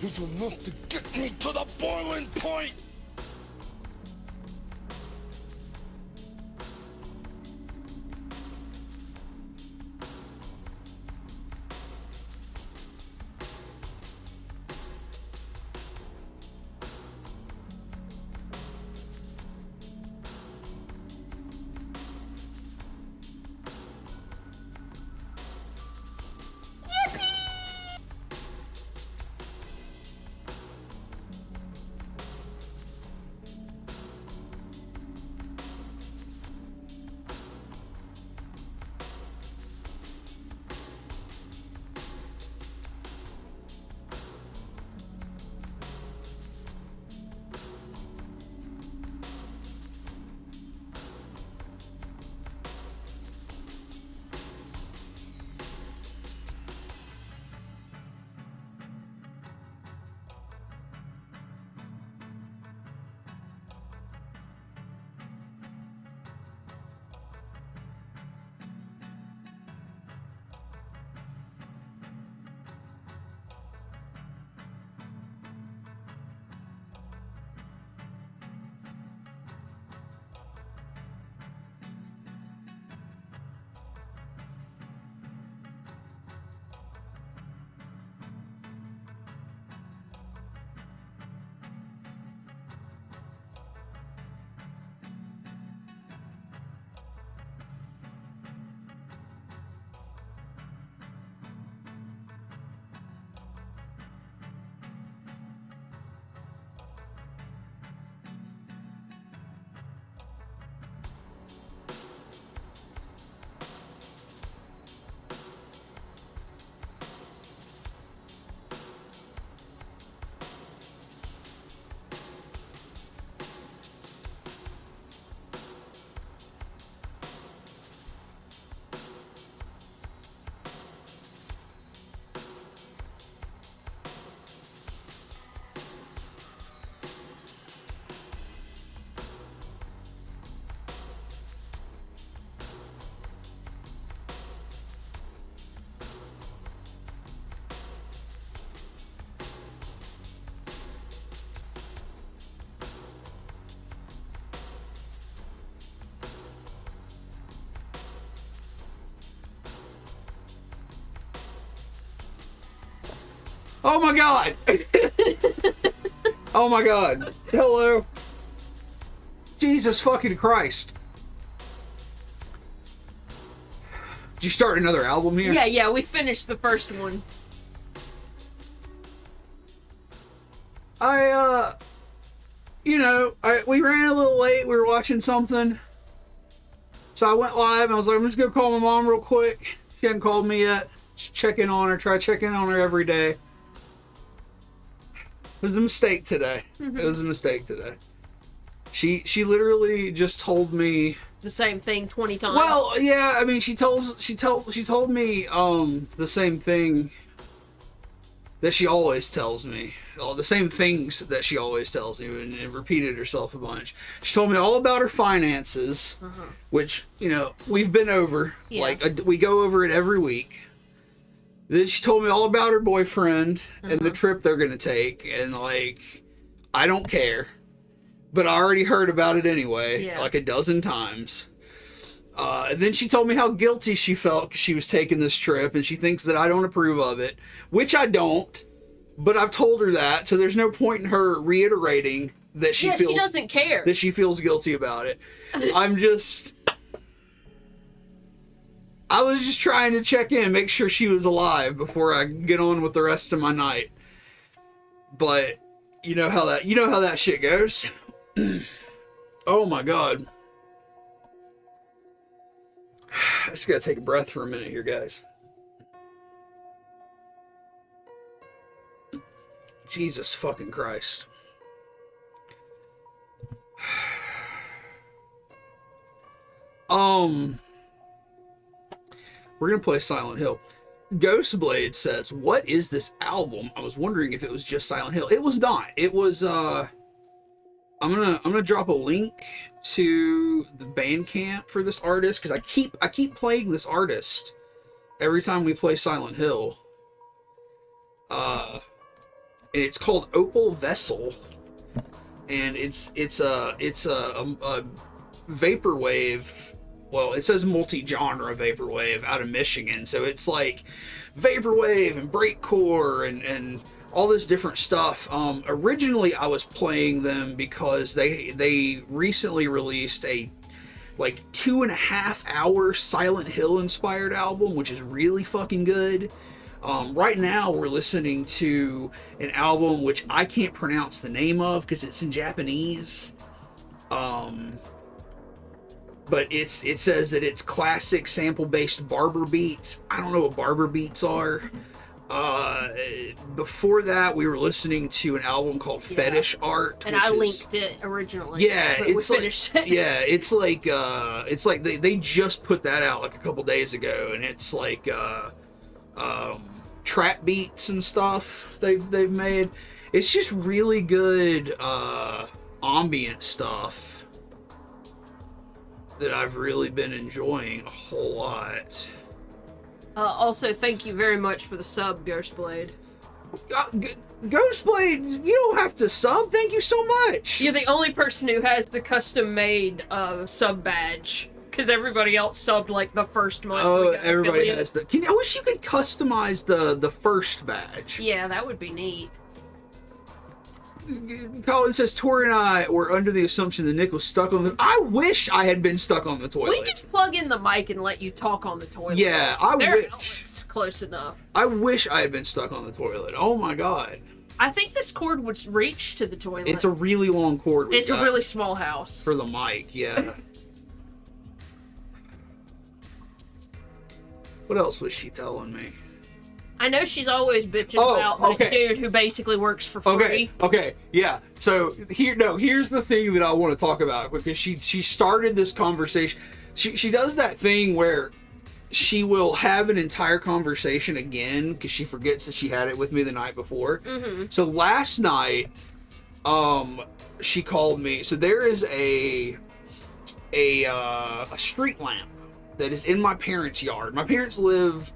is enough to get me to the boiling point. Oh my god! Oh my god. Hello. Jesus fucking Christ. Did you start another album here? Yeah, we finished the first one. We ran a little late. We were watching something. So I went live and I was like, I'm just gonna call my mom real quick. She hadn't called me yet. Just check in on her. Try checking on her every day. It was a mistake today. Mm-hmm. It was a mistake today. She literally just told me the same thing 20 times. Well, yeah, I mean she told me the same thing that she always tells me. All the same things that she always tells me, and repeated herself a bunch. She told me all about her finances, which, we've been over. Yeah. We go over it every week. Then she told me all about her boyfriend and the trip they're going to take. And, I don't care. But I already heard about it anyway, a dozen times. And then she told me how guilty she felt because she was taking this trip. And she thinks that I don't approve of it. Which I don't. But I've told her that. So there's no point in her reiterating that she feels... she doesn't care. That she feels guilty about it. I was just trying to check in, make sure she was alive before I get on with the rest of my night. But you know how that shit goes. Oh my god. I just gotta take a breath for a minute here, guys. Jesus fucking Christ. We're gonna play Silent Hill. Ghostblade says, "What is this album? I was wondering if it was just Silent Hill." It was not. It was I'm gonna drop a link to the Bandcamp for this artist because I keep playing this artist every time we play Silent Hill. and it's called Opal Vessel, and it's a vaporwave. Well, it says multi-genre vaporwave out of Michigan, so it's like vaporwave and breakcore and all this different stuff. Originally, I was playing them because they recently released a like 2.5 hour Silent Hill inspired album, which is really fucking good. Right now, we're listening to an album which I can't pronounce the name of because it's in Japanese. But it says that it's classic sample-based barber beats. I don't know what barber beats are. Before that, we were listening to an album called Fetish Art, and I linked it originally. Yeah, but it's we like, finished it. yeah, it's like they just put that out like a couple days ago, and it's like trap beats and stuff they've made. It's just really good ambient stuff that I've really been enjoying a whole lot. Also, thank you very much for the sub, Ghostblade. Ghostblade, you don't have to sub. Thank you so much. You're the only person who has the custom-made sub badge, because everybody else subbed like the first month. Oh, everybody has the. I wish you could customize the first badge. Yeah, that would be neat. Colin says Tori and I were under the assumption that Nick was stuck on the. I wish I had been stuck on the toilet. We just plug in the mic and let you talk on the toilet. Yeah, I Their wish. outlet's close enough. I wish I had been stuck on the toilet. Oh my god. I think this cord would reach to the toilet. It's a really long cord. It's a really small house. For the mic, yeah. What else was she telling me? I know she's always bitching about that dude who basically works for free. Okay, yeah. So here's the thing that I want to talk about, because she started this conversation. She does that thing where she will have an entire conversation again because she forgets that she had it with me the night before. Mm-hmm. So last night, she called me. So there is a street lamp that is in my parents' yard. My parents live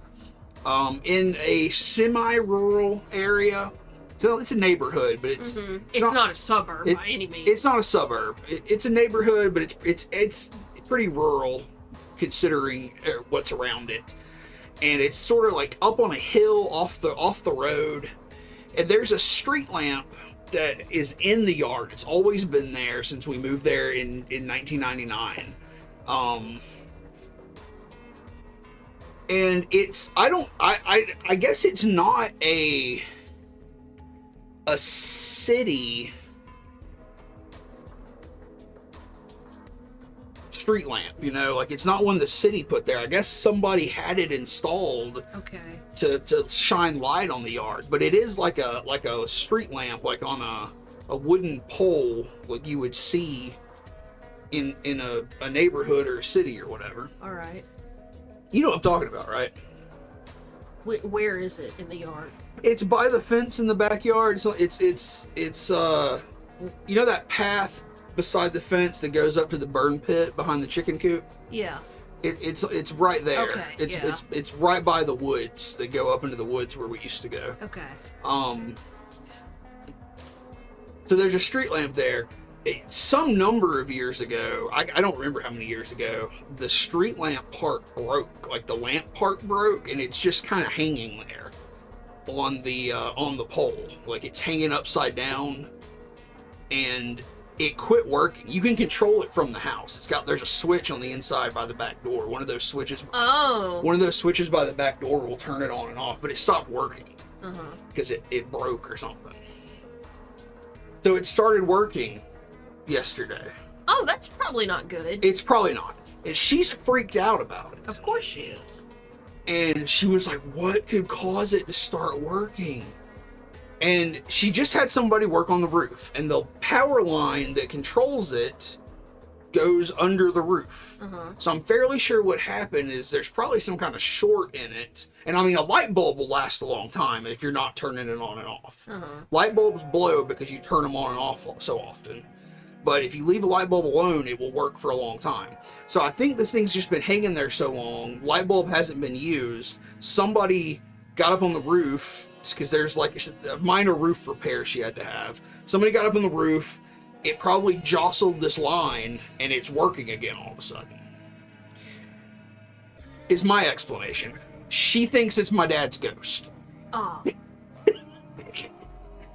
in a semi-rural area. So it's a neighborhood, but it's not a suburb by any means. It's not a suburb. It's a neighborhood, but it's pretty rural considering what's around it. And it's sort of like up on a hill off the road. And there's a street lamp that is in the yard. It's always been there since we moved there in 1999. And it's I guess it's not a city street lamp, you know, like it's not one the city put there. I guess somebody had it installed to shine light on the yard, but it is like a street lamp, like on a wooden pole like you would see in a neighborhood or a city or whatever. All right. You know what I'm talking about, right? Where is it in the yard? It's by the fence in the backyard. So it's you know that path beside the fence that goes up to the burn pit behind the chicken coop? Yeah. It's right there. Okay. It's right by the woods that go up into the woods where we used to go. Okay. So there's a street lamp there. Some number of years ago, I don't remember how many years ago, the street lamp part broke. Like the lamp part broke, and it's just kind of hanging there on the pole. Like it's hanging upside down, and it quit working. You can control it from the house. There's a switch on the inside by the back door. One of those switches. Oh. One of those switches by the back door will turn it on and off, but it stopped working because it broke or something. So it started working yesterday. Oh, that's probably not good. It's probably not. And she's freaked out about it. Of course she is. And she was like, what could cause it to start working? And she just had somebody work on the roof, and the power line that controls it goes under the roof. So I'm fairly sure what happened is there's probably some kind of short in it. And I mean, a light bulb will last a long time if you're not turning it on and off. Light bulbs blow because you turn them on and off so often. But if you leave a light bulb alone, it will work for a long time. So I think this thing's just been hanging there so long. Light bulb hasn't been used. Somebody got up on the roof because there's like a minor roof repair she had to have. Somebody got up on the roof. It probably jostled this line, and it's working again all of a sudden. Is my explanation. She thinks it's my dad's ghost. Oh.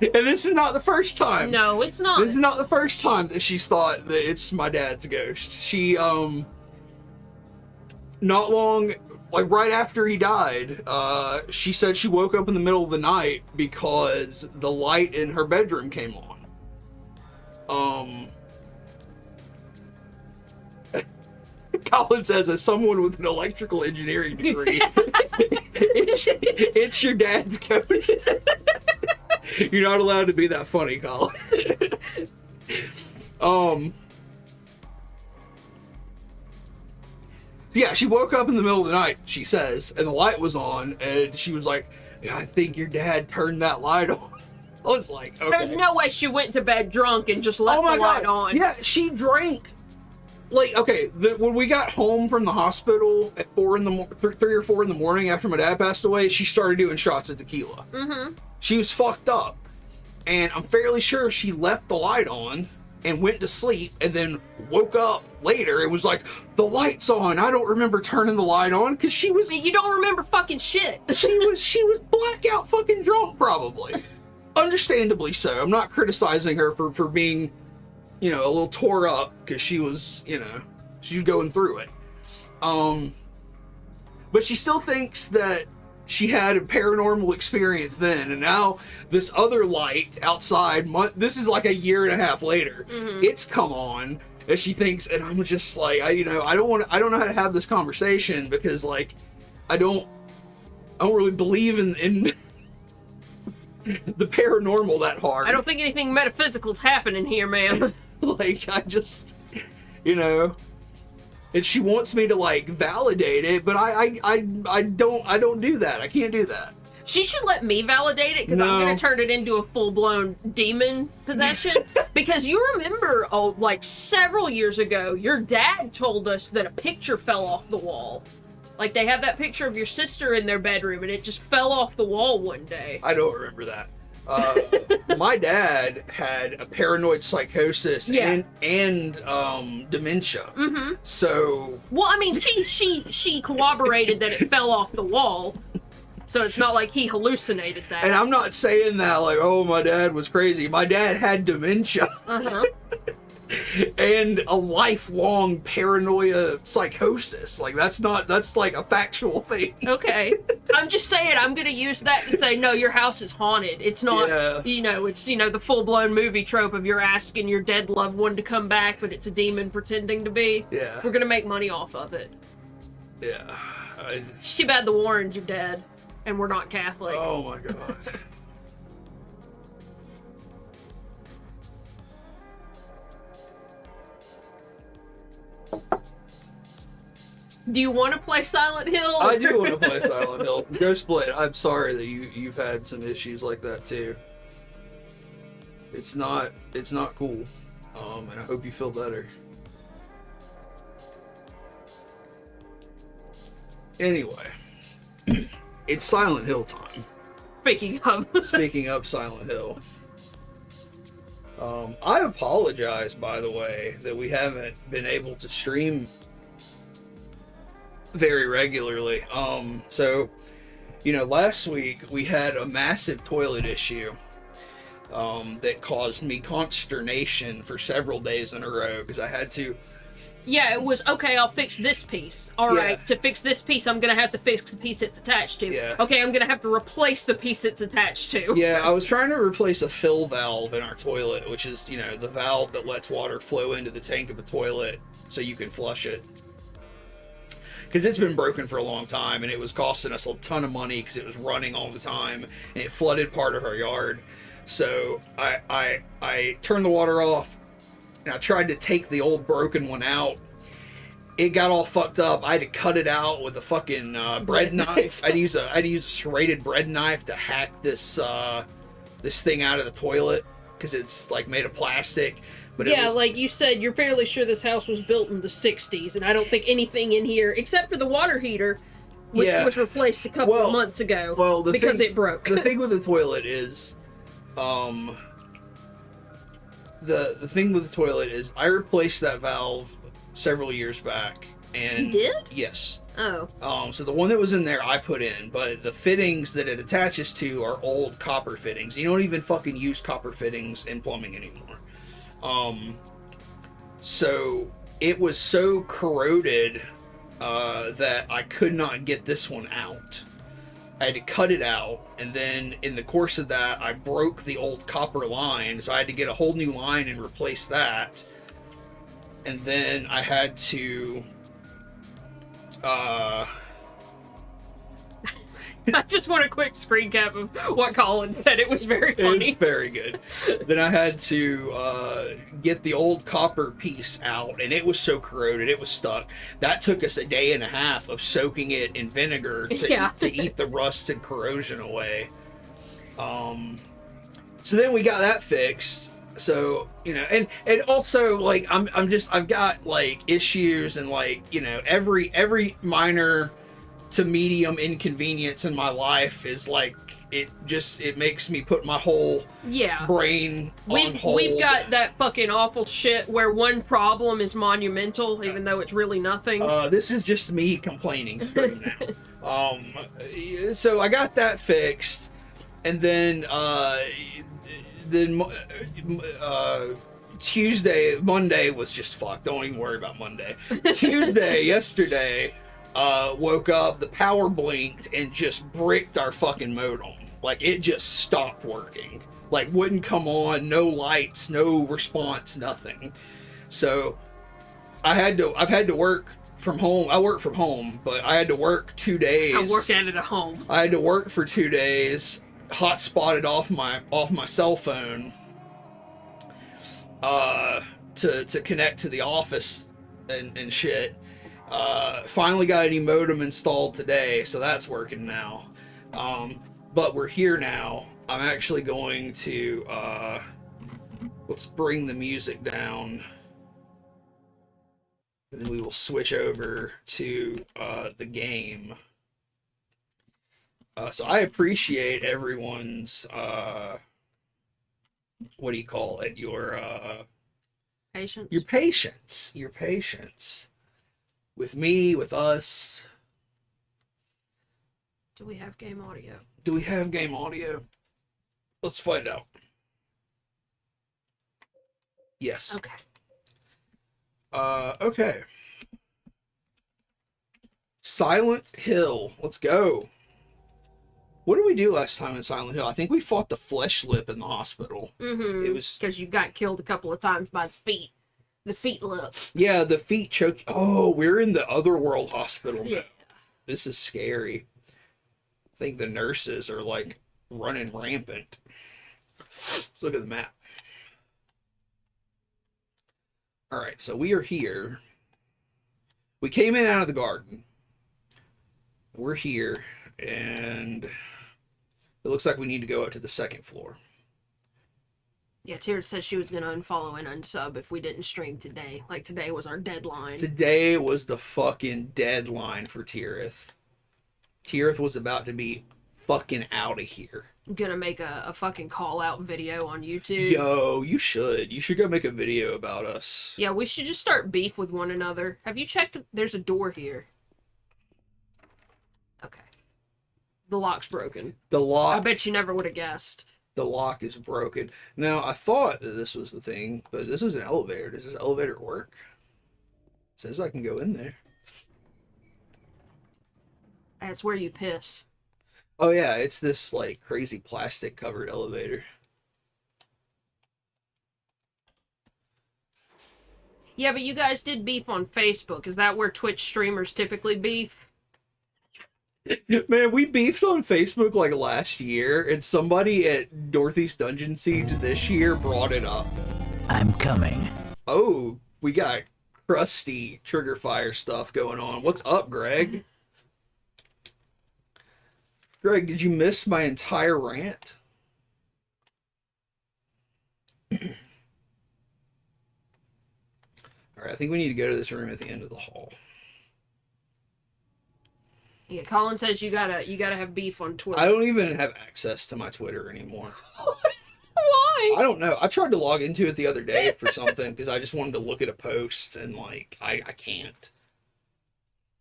And this is not the first time. No, it's not. This is not the first time that she's thought that it's my dad's ghost. She, not long, like right after he died, she said she woke up in the middle of the night because the light in her bedroom came on. Colin says, as someone with an electrical engineering degree, it's your dad's ghost. You're not allowed to be that funny, Colin. Yeah, she woke up in the middle of the night, she says, and the light was on, and she was like, yeah, I think your dad turned that light on. I was like, okay. There's no way she went to bed drunk and just left the light on. Yeah, she drank. Like, okay, when we got home from the hospital at 3 or 4 in the morning after my dad passed away, she started doing shots of tequila. Mm-hmm. She was fucked up. And I'm fairly sure she left the light on and went to sleep and then woke up later. It was like, the light's on. I don't remember turning the light on because she was... You don't remember fucking shit. she was blackout fucking drunk, probably. Understandably so. I'm not criticizing her for being, a little tore up because she was, she was going through it. But she still thinks that she had a paranormal experience then, and now this other light outside, this is like a year and a half later, it's come on, and she thinks, and I'm just like, I don't know how to have this conversation because, like, I don't really believe in the paranormal that hard. I don't think anything metaphysical's happening here, man. Like, I just, and she wants me to, like, validate it, but I don't do that. I can't do that. She should let me validate it because I'm going to turn it into a full-blown demon possession. Because you remember, like several years ago, your dad told us that a picture fell off the wall. Like, they have that picture of your sister in their bedroom, and it just fell off the wall one day. I don't remember that. My dad had a paranoid psychosis and dementia. Mm-hmm. So... Well, I mean, she corroborated that it fell off the wall. So it's not like he hallucinated that. And I'm not saying that like, oh, my dad was crazy. My dad had dementia. Uh-huh. And a lifelong paranoia psychosis. Like, that's like a factual thing. Okay. I'm just saying, I'm going to use that to say, no, your house is haunted. It's not, it's, the full-blown movie trope of you're asking your dead loved one to come back, but it's a demon pretending to be. Yeah. We're going to make money off of it. Yeah. It's too bad the Warrens are dead, and we're not Catholic. Oh, my God. Do you want to play Silent Hill? I do want to play Silent Hill. Ghostblade, I'm sorry that you've had some issues like that too. It's not cool. And I hope you feel better. Anyway, it's Silent Hill time. Speaking of Silent Hill. I apologize, by the way, that we haven't been able to stream very regularly. So, last week we had a massive toilet issue that caused me consternation for several days in a row because I had to... Yeah, it was, okay, I'll fix this piece. Alright, to fix this piece, I'm gonna have to fix the piece it's attached to. Yeah. Okay, I'm gonna have to replace the piece it's attached to. Yeah, I was trying to replace a fill valve in our toilet, which is, the valve that lets water flow into the tank of a toilet so you can flush it. Because it's been broken for a long time, and it was costing us a ton of money because it was running all the time, and it flooded part of our yard. So I turned the water off, and I tried to take the old broken one out. It got all fucked up. I had to cut it out with a fucking bread knife. I had to use a serrated bread knife to hack this thing out of the toilet because it's like made of plastic. But yeah, like you said, you're fairly sure this house was built in the 60s, and I don't think anything in here, except for the water heater, which Yeah. was replaced a couple Well- of months ago well, because it broke. The thing with the toilet is, the thing with the toilet is I replaced that valve several years back, and You did? yes. Oh, So the one that was in there I put in, but the fittings that it attaches to are old copper fittings. You don't even fucking use copper fittings in plumbing anymore. So it was so corroded that I could not get this one out. I had to cut it out, and then in the course of that, I broke the old copper line, so I had to get a whole new line and replace that. And then I had to I just want a quick screen cap of what Colin said. It was very funny. It's very good. Then I had to get the old copper piece out, and it was so corroded, it was stuck. That took us a day and a half of soaking it in vinegar to eat the rust and corrosion away. So then we got that fixed. So, you know, and also like I've got like issues and like, you know, every minor to medium inconvenience in my life is like it makes me put my whole brain on hold. We've got that fucking awful shit where one problem is monumental even though it's really nothing. This is just me complaining straight now. So I got that fixed, and then Monday was just fucked. Don't even worry about Monday. Yesterday, woke up, the power blinked and just bricked our fucking modem. Like, it just stopped working. Like, wouldn't come on, no lights, no response, nothing. So, I've had to work from home. I work from home, but I had to work 2 days. I work at it at home. I had to work for 2 days, hotspotted off my cell phone, to connect to the office and shit. Finally got a new modem installed today, so that's working now. But we're here now. I'm actually going to let's bring the music down, and then we will switch over to the game. So I appreciate everyone's what do you call it? Your Patience. Your patience with me, with us. Do we have game audio? Do we have game audio? Let's find out. Yes. Okay. Okay. Silent Hill. Let's go. What did we do last time in Silent Hill? I think we fought the flesh lip in the hospital. Mm-hmm. It was because you got killed a couple of times by the feet. The feet lip. Yeah, the feet choke. Oh, we're in the Otherworld hospital now. Yeah. This is scary. I think the nurses are like running rampant. Let's look at the map. All right, so we are here. We came in out of the garden. We're here, and it looks like we need to go up to the second floor. Yeah, Tira said she was going to unfollow and unsub if we didn't stream today. Like, today was our deadline. Today was the fucking deadline for Tirith. Tirith was about to be fucking out of here. I'm going to make a fucking call-out video on YouTube. Yo, you should. You should go make a video about us. Yeah, we should just start beef with one another. Have you checked? There's a door here. Okay. The lock's broken. The lock. I bet you never would have guessed. The lock is broken. Now, I thought that this was the thing, but this is an elevator. Does this elevator work? It says I can go in there. That's where you piss. Oh yeah, it's this like crazy plastic covered elevator. Yeah, but you guys did beef on Facebook. Is that where Twitch streamers typically beef? Man, we beefed on Facebook like last year, and somebody at Northeast Dungeon Siege this year brought it up. I'm coming. Oh, we got crusty trigger fire stuff going on. What's up, Greg? Greg, did you miss my entire rant? Alright, I think we need to go to this room at the end of the hall. Yeah, Colin says you gotta have beef on Twitter. I don't even have access to my Twitter anymore. Why? I don't know. I tried to log into it the other day for something because I just wanted to look at a post and like I can't.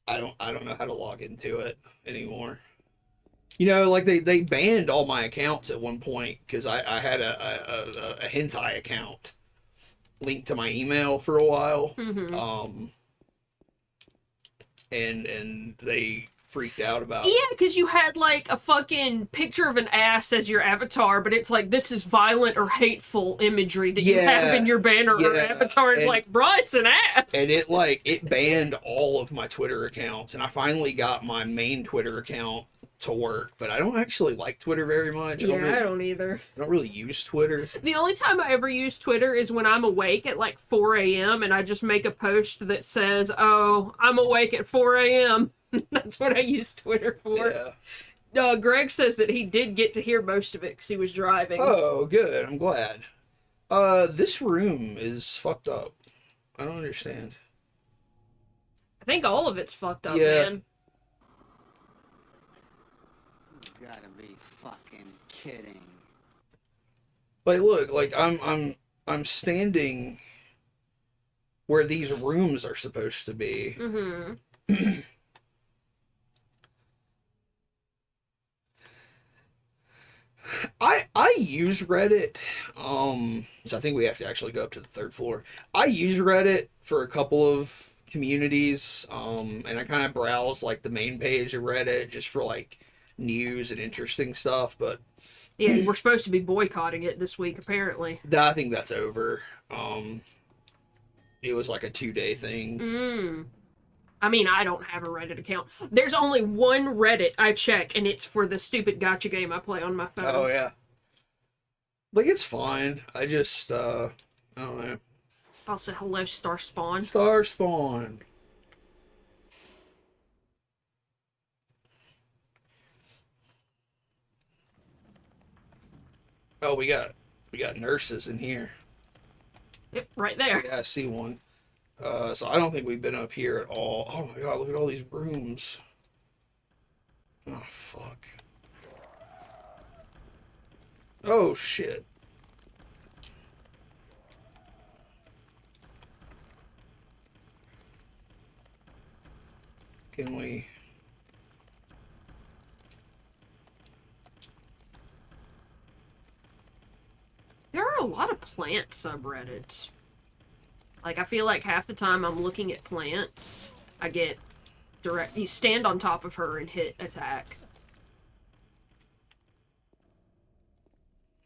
I don't know how to log into it anymore. You know, like they banned all my accounts at one point because I had a hentai account linked to my email for a while. And they freaked out about Yeah, because you had like a fucking picture of an ass as your avatar, but it's like this is violent or hateful imagery that you have in your banner or avatar. It's like, bruh, it's an ass. And it banned all of my Twitter accounts, and I finally got my main Twitter account to work, but I don't actually like Twitter very much. I don't either. I don't really use Twitter. The only time I ever use Twitter is when I'm awake at like 4 a.m. and I just make a post that says, "Oh, I'm awake at 4 a.m." That's what I use Twitter for. Yeah. Greg says that he did get to hear most of it because he was driving. Oh, good. I'm glad. This room is fucked up. I don't understand. I think all of it's fucked up, man. You gotta be fucking kidding. Like, look, like I'm standing where these rooms are supposed to be. I use Reddit, so I think we have to actually go up to the third floor. I use Reddit for a couple of communities, and I kind of browse like the main page of Reddit just for like news and interesting stuff, but yeah, we're supposed to be boycotting it this week apparently. I think that's over. It was like a 2-day thing. I mean, I don't have a Reddit account. There's only one Reddit I check, and it's for the stupid gacha game I play on my phone. Oh, yeah. Like, it's fine. I just, I don't know. Also, hello, Star Spawn. Star Spawn. Oh, we got nurses in here. Yep, right there. Yeah, I see one. So I don't think we've been up here at all. Oh my god, look at all these rooms. Oh, fuck. Oh, shit. Can we... There are a lot of plant subreddits. Like, I feel like half the time I'm looking at plants, I get direct... You stand on top of her and hit attack.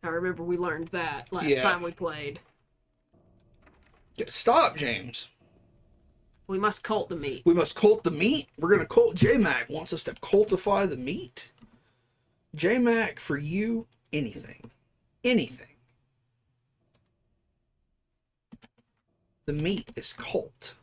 I remember we learned that last time we played. Stop, James. We must cult the meat. We must cult the meat? We're gonna cult... J-Mac wants us to cultify the meat? J-Mac, for you, anything. Anything. The meat is cult.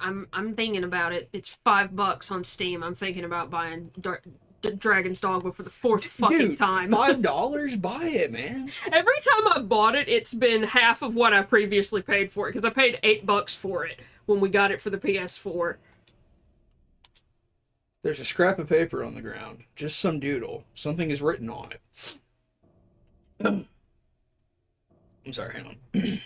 I'm thinking about it. It's $5 on Steam. I'm thinking about buying Dragon's Dogma for the fourth fucking time. $5? Buy it, man. Every time I've bought it, it's been half of what I previously paid for it, because I paid $8 for it when we got it for the PS4. There's a scrap of paper on the ground. Just some doodle. Something is written on it. I'm sorry, hang on.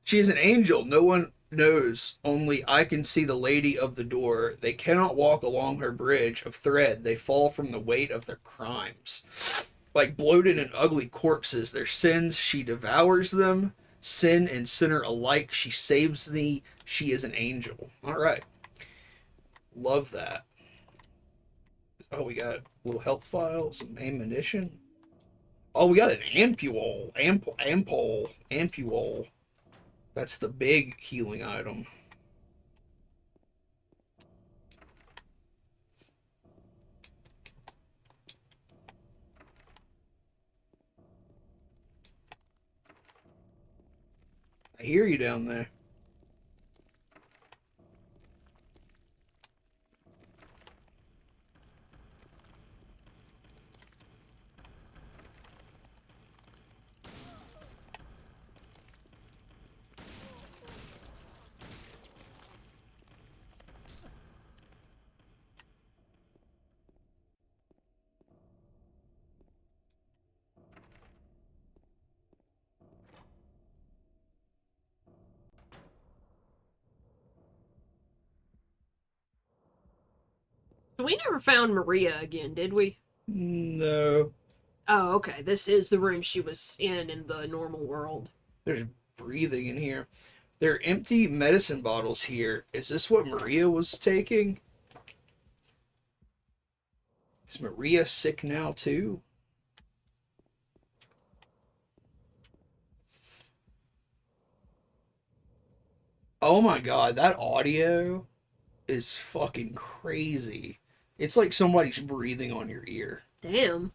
She is an angel. No one knows. Only I can see the lady of the door. They cannot walk along her bridge of thread. They fall from the weight of their crimes. Like bloated and ugly corpses, their sins, she devours them. Sin and sinner alike, she saves thee. She is an angel. All right. Love that. Oh, we got a little health file, some ammunition. Oh, we got an ampule. Ampule. That's the big healing item. I hear you down there. So we never found Maria again, did we? No. Oh, okay. This is the room she was in the normal world. There's breathing in here. There are empty medicine bottles here. Is this what Maria was taking? Is Maria sick now too? Oh my god, that audio is fucking crazy. It's like somebody's breathing on your ear. Damn.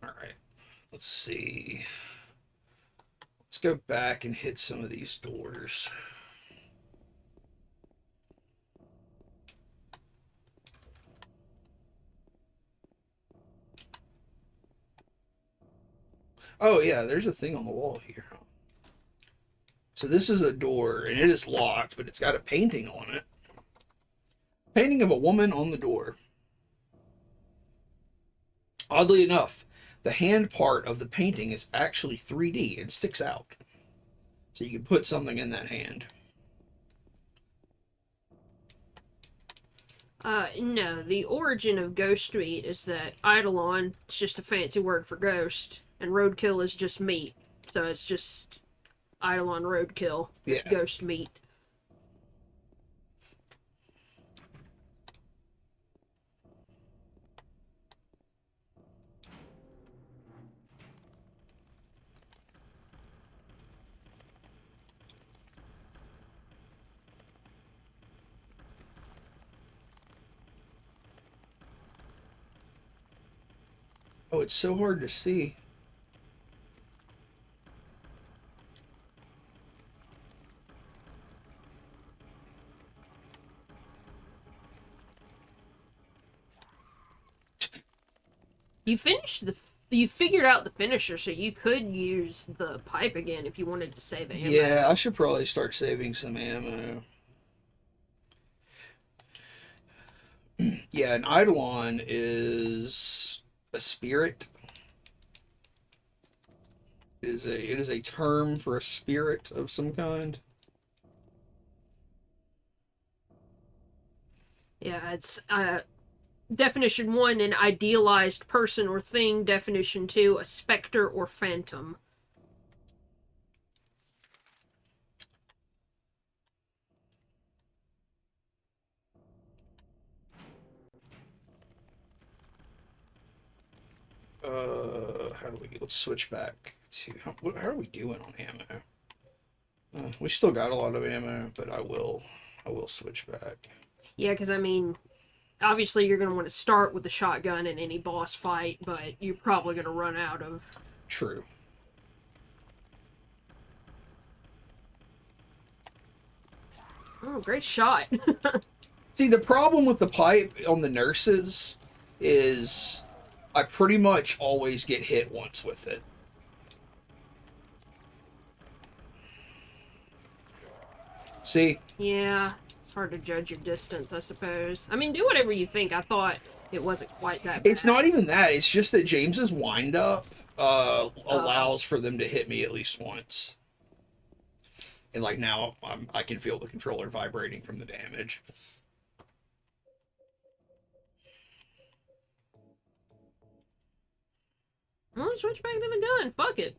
Alright, let's see. Let's go back and hit some of these doors. Oh yeah, there's a thing on the wall here. So this is a door, and it is locked, but it's got a painting on it. Painting of a woman on the door. Oddly enough, the hand part of the painting is actually 3D and sticks out. So you can put something in that hand. No, the origin of ghost meat is that Eidolon is just a fancy word for ghost, and roadkill is just meat. So it's just Eidolon roadkill. It's Yeah. ghost meat. Oh, it's so hard to see. You figured out the finisher, so you could use the pipe again if you wanted to save ammo. Yeah, I should probably start saving some ammo. Yeah, an Eidolon is a spirit. It is a term for a spirit of some kind. Yeah, it's definition 1, an idealized person or thing. Definition 2, a specter or phantom. How do we? Let's switch back to how are we doing on ammo? We still got a lot of ammo, but I will switch back. Yeah, because I mean, obviously you're going to want to start with the shotgun in any boss fight, but you're probably going to run out of... True. Oh, great shot. See, the problem with the pipe on the nurses is I pretty much always get hit once with it. See? Yeah, it's hard to judge your distance, I suppose. I mean, do whatever you think. I thought it wasn't quite that bad. It's not even that. It's just that James's wind-up allows for them to hit me at least once. And, like, now I can feel the controller vibrating from the damage. Well, switch back to the gun. Fuck it.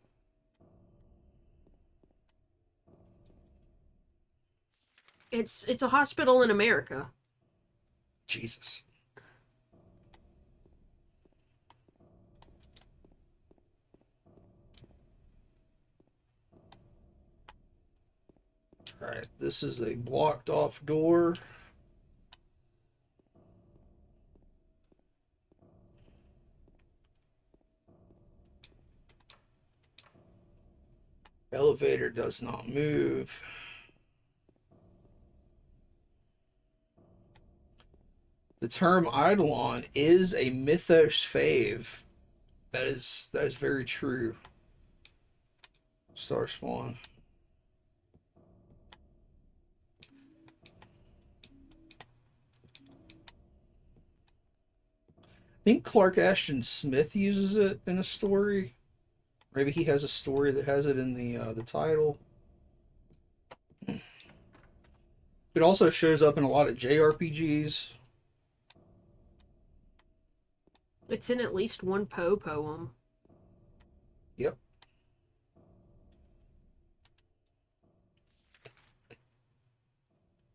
It's a hospital in America. Jesus. Alright, this is a blocked off door. Elevator does not move. The term Eidolon is a mythos fave. That is very true. Star Spawn. think Clark Ashton Smith uses it in a story. Maybe he has a story that has it in the title. It also shows up in a lot of JRPGs. It's in at least one Poe poem. Yep.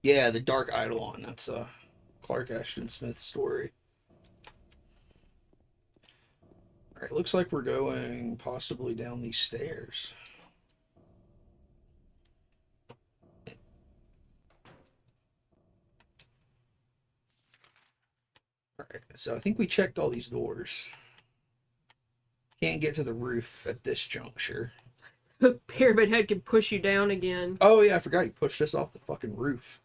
Yeah, the Dark Eidolon. That's a Clark Ashton Smith story. Alright, looks like we're going possibly down these stairs. Alright, so I think we checked all these doors. Can't get to the roof at this juncture. Pyramid Head can push you down again. Oh yeah, I forgot he pushed us off the fucking roof.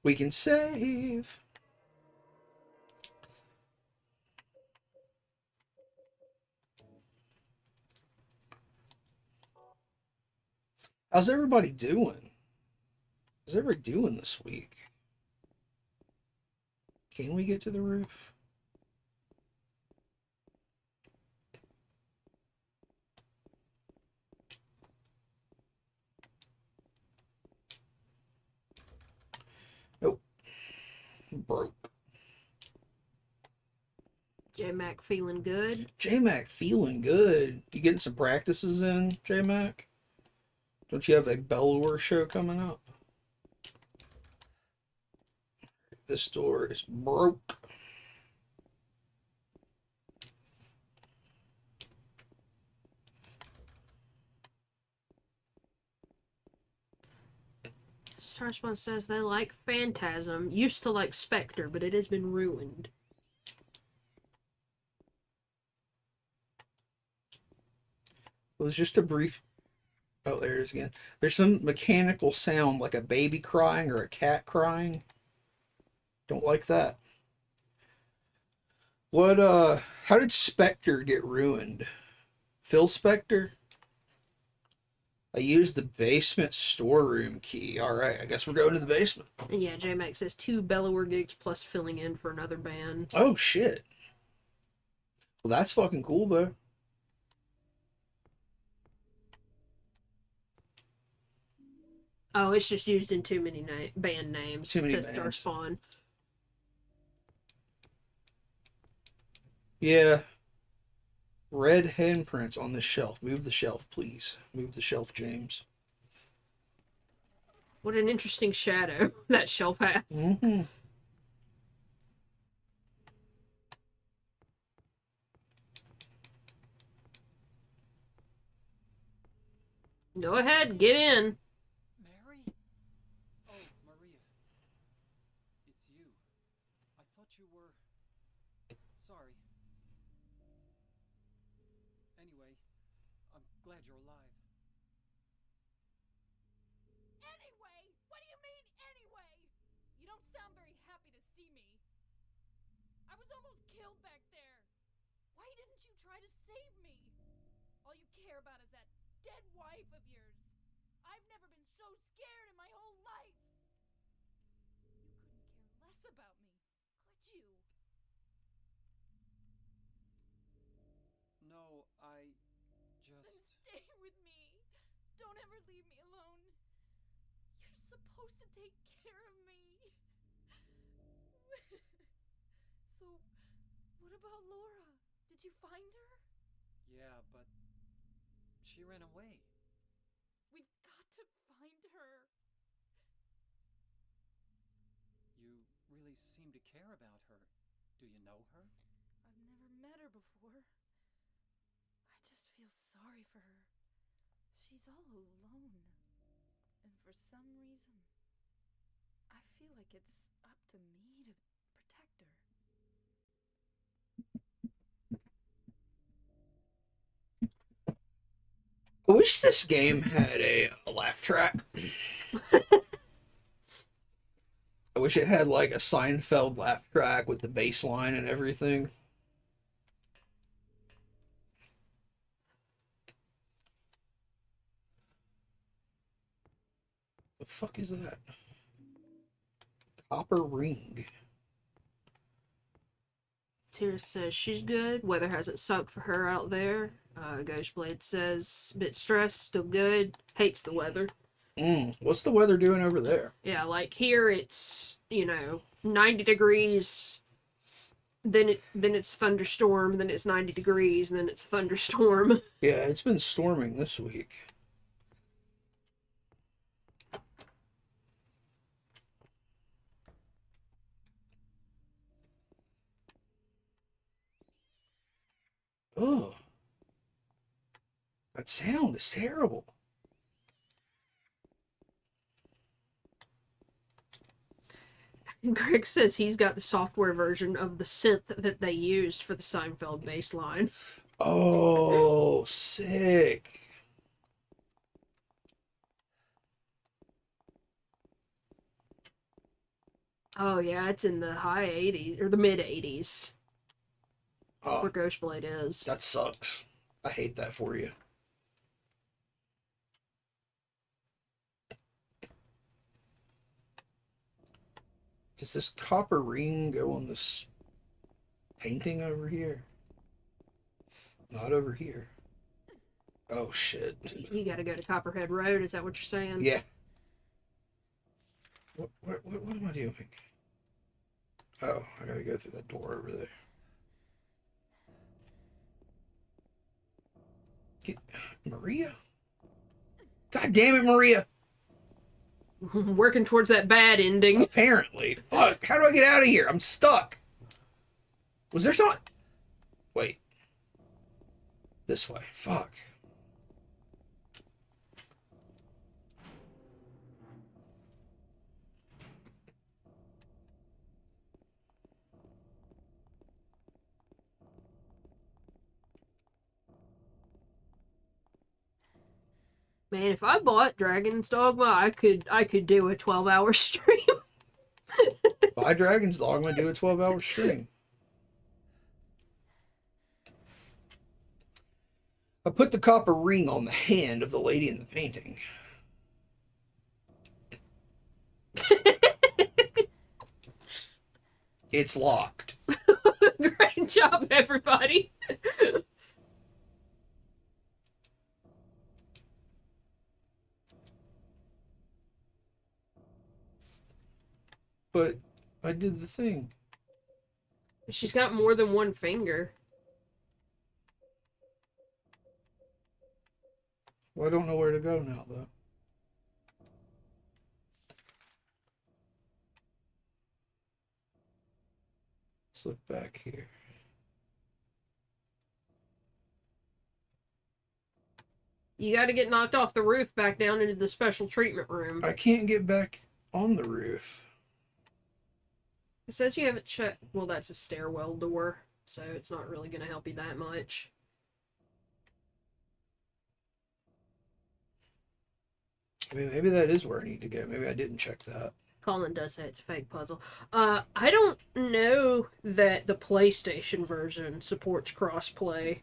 We can save. How's everybody doing? How's everybody doing this week? Can we get to the roof? Nope. Broke. J-Mac feeling good. J-Mac feeling good. You getting some practices in, J-Mac? Don't you have a Bellower show coming up? This door is broke. Starspawn says they like Phantasm. Used to like Spectre, but it has been ruined. It was just a brief... Oh, there it is again. There's some mechanical sound, like a baby crying or a cat crying. Don't like that. What, how did Spectre get ruined? Phil Spector? I used the basement storeroom key. Alright, I guess we're going to the basement. And yeah, J-Mac says 2 Bellower gigs plus filling in for another band. Oh, shit. Well, that's fucking cool, though. Oh, it's just used in too many band names. Too many to bands. Starspawn. Yeah. Red handprints on this shelf. Move the shelf, please. Move the shelf, James. What an interesting shadow that shelf has. Mm-hmm. Go ahead, get in. Mary? Oh, Maria. It's you. I thought you were... Sorry. Anyway, I'm glad you're alive. Anyway? What do you mean, anyway? You don't sound very happy to see me. I was almost killed back there. Why didn't you try to save me? All you care about is that dead wife of yours. I've never been so scared in my whole life. You couldn't care less about me, could you? No, I Then just... stay with me. Don't ever leave me alone. You're supposed to take care of me. So, what about Laura? Did you find her? Yeah, but... She ran away. We've got to find her. You really seem to care about her. Do you know her? I've never met her before. I just feel sorry for her. She's all alone. And for some reason, I feel like it's up to me to protect her. I wish this game had a laugh track. I wish it had like a Seinfeld laugh track with the bass line and everything. The fuck is that? Copper ring. Tira says she's good. Weather hasn't sucked for her out there. Ghostblade says bit stressed, still good. Hates the weather. What's the weather doing over there? Yeah, like here it's 90 degrees. Then it's thunderstorm. Then it's 90 degrees. And then it's thunderstorm. Yeah, it's been storming this week. Oh, that sound is terrible. Greg says he's got the software version of the synth that they used for the Seinfeld bass line. Oh, sick. Oh yeah, it's in the high 80s or the mid 80s. Oh, Where Ghostblade is. that sucks. I hate that for you. Does this copper ring go on this painting over here? Not over here. Oh, shit. You gotta go to Copperhead Road, is that what you're saying? Yeah. What am I doing? Oh, I gotta go through that door over there. Maria? God damn it, Maria! Working towards that bad ending. Apparently. Fuck, how do I get out of here? I'm stuck. Was there something? Wait. This way. Fuck. Man, if I bought Dragon's Dogma, I could do a 12-hour stream. Buy Dragon's Dogma, do a 12-hour stream. I put the copper ring on the hand of the lady in the painting. It's locked. Great job, everybody. But I did the thing. She's got more than one finger. Well, I don't know where to go now, though. Let's look back here. You gotta get knocked off the roof back down into the special treatment room. I can't get back on the roof. It says you haven't checked. Well, that's a stairwell door, so it's not really gonna help you that much. I mean, maybe that is where I need to go. Maybe I didn't check that. Colin does say it's a fake puzzle. I don't know that the PlayStation version supports crossplay.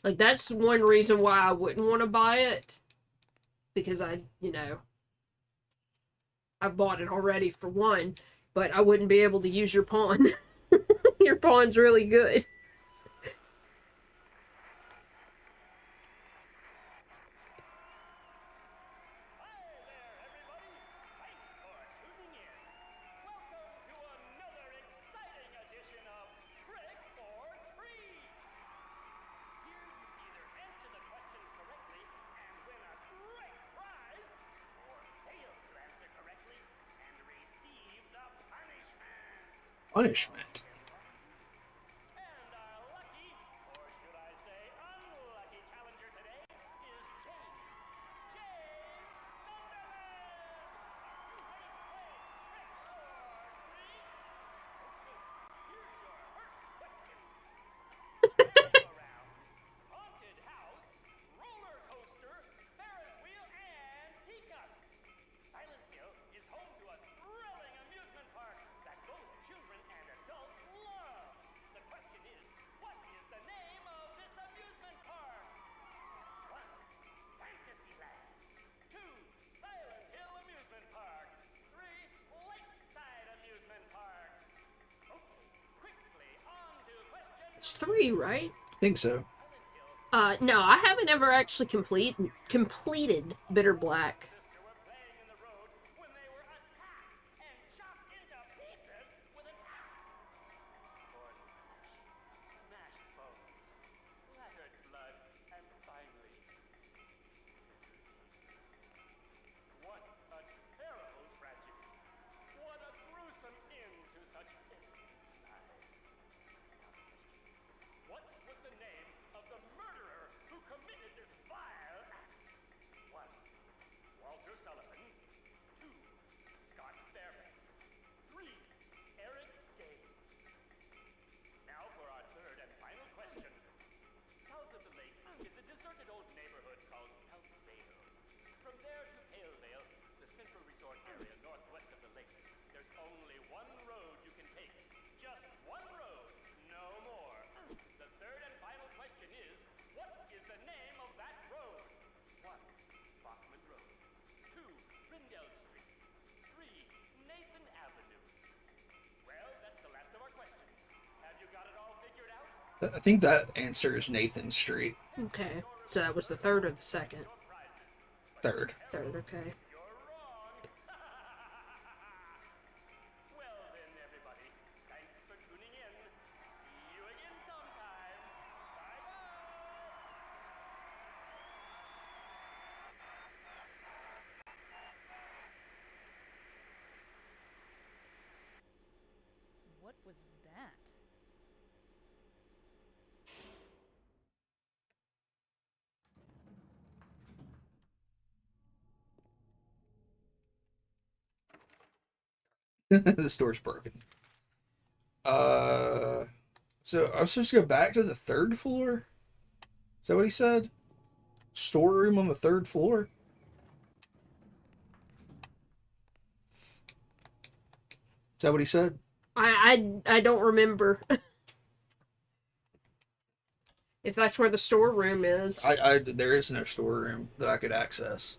Like, that's one reason why I wouldn't want to buy it. Because I bought it already for one, but I wouldn't be able to use your pawn. Your pawn's really good. Punishment. 3, right? I think so. No, I haven't ever actually completed Bitter Black. I think that answer is Nathan Street. Okay. So that was the 3rd or the 2nd? 3rd. 3rd, okay. What was that? The store's broken. So I was supposed to go back to the 3rd floor? Is that what he said? Storeroom on the 3rd floor? Is that what he said? I don't remember. If that's where the storeroom is. There is no storeroom that I could access.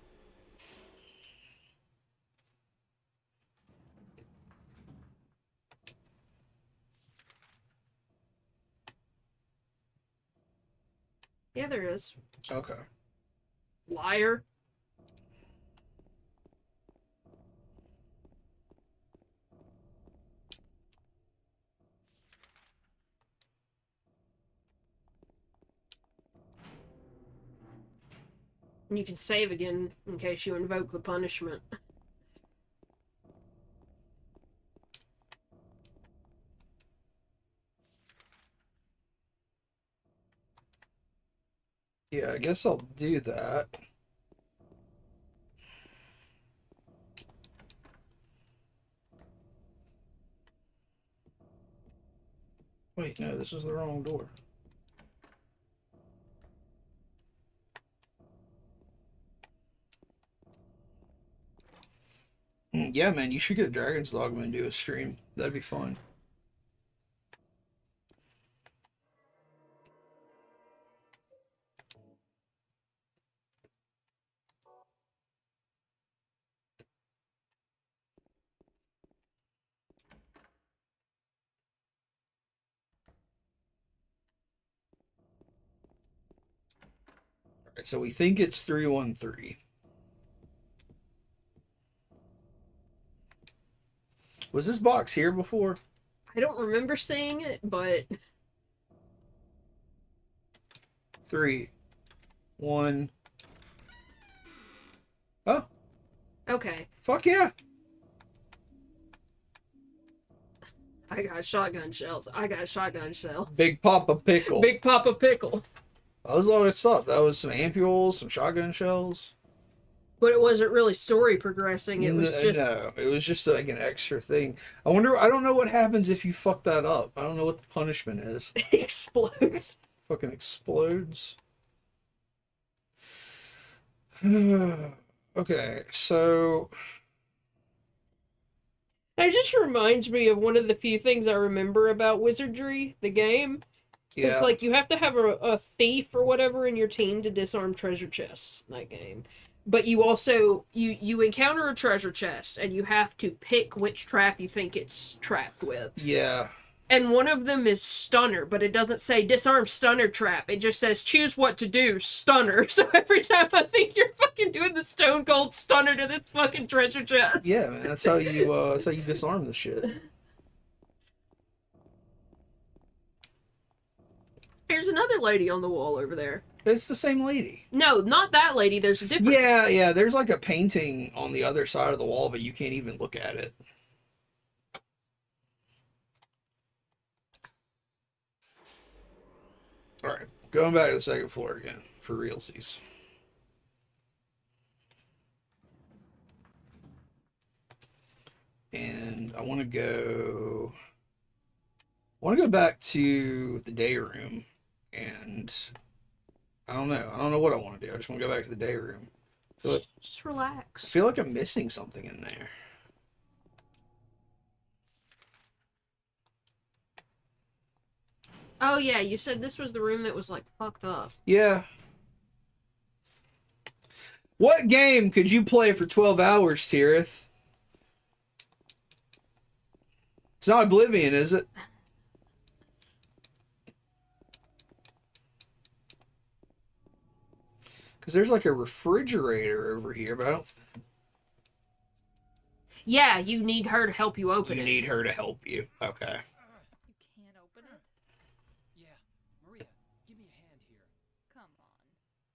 Yeah, there is. Okay. Liar. And you can save again in case you invoke the punishment. Yeah, I guess I'll do that. Wait, no, this was the wrong door. Yeah, man, you should get Dragon's Dogma and do a stream. That'd be fun. Alright, so we think it's 313. Was this box here before? I don't remember seeing it, but 3, 1. Oh, okay. fuck yeah. I got shotgun shells. I got shotgun shells. Big Papa Pickle. Big Papa Pickle. That was a lot of stuff. That was some ampules, some shotgun shells. But it wasn't really story progressing. It was just No, it was just like an extra thing. I don't know what happens if you fuck that up. I don't know what the punishment is. explodes. Fucking explodes. Okay, so It just reminds me of one of the few things I remember about Wizardry, the game. yeah, It's like you have to have a thief or whatever in your team to disarm treasure chests in that game. But you also you encounter a treasure chest and you have to pick which trap you think it's trapped with. yeah. and one of them is stunner, but it doesn't say disarm stunner trap. It just says choose what to do, stunner. So every time I think you're fucking doing the stone cold stunner to this fucking treasure chest. Yeah, man, that's how you disarm the shit. There's another lady on the wall over there. It's the same lady. No, not that lady. There's a different. Yeah, there's like a painting on the other side of the wall, but you can't even look at it. Alright, going back to the second floor again, for realsies. And I want to go back to the day room, and I don't know what I want to do. I just want to go back to the day room. Just relax. I feel like I'm missing something in there. Oh yeah, you said this was the room that was like fucked up. Yeah. What game could you play for 12 hours, Tirith? It's not Oblivion, is it? Because there's like a refrigerator over here, but I don't... Yeah, you need her to help you open it. You need her to help you. Okay. You can't open it? Yeah, Maria, give me a hand here. Come on.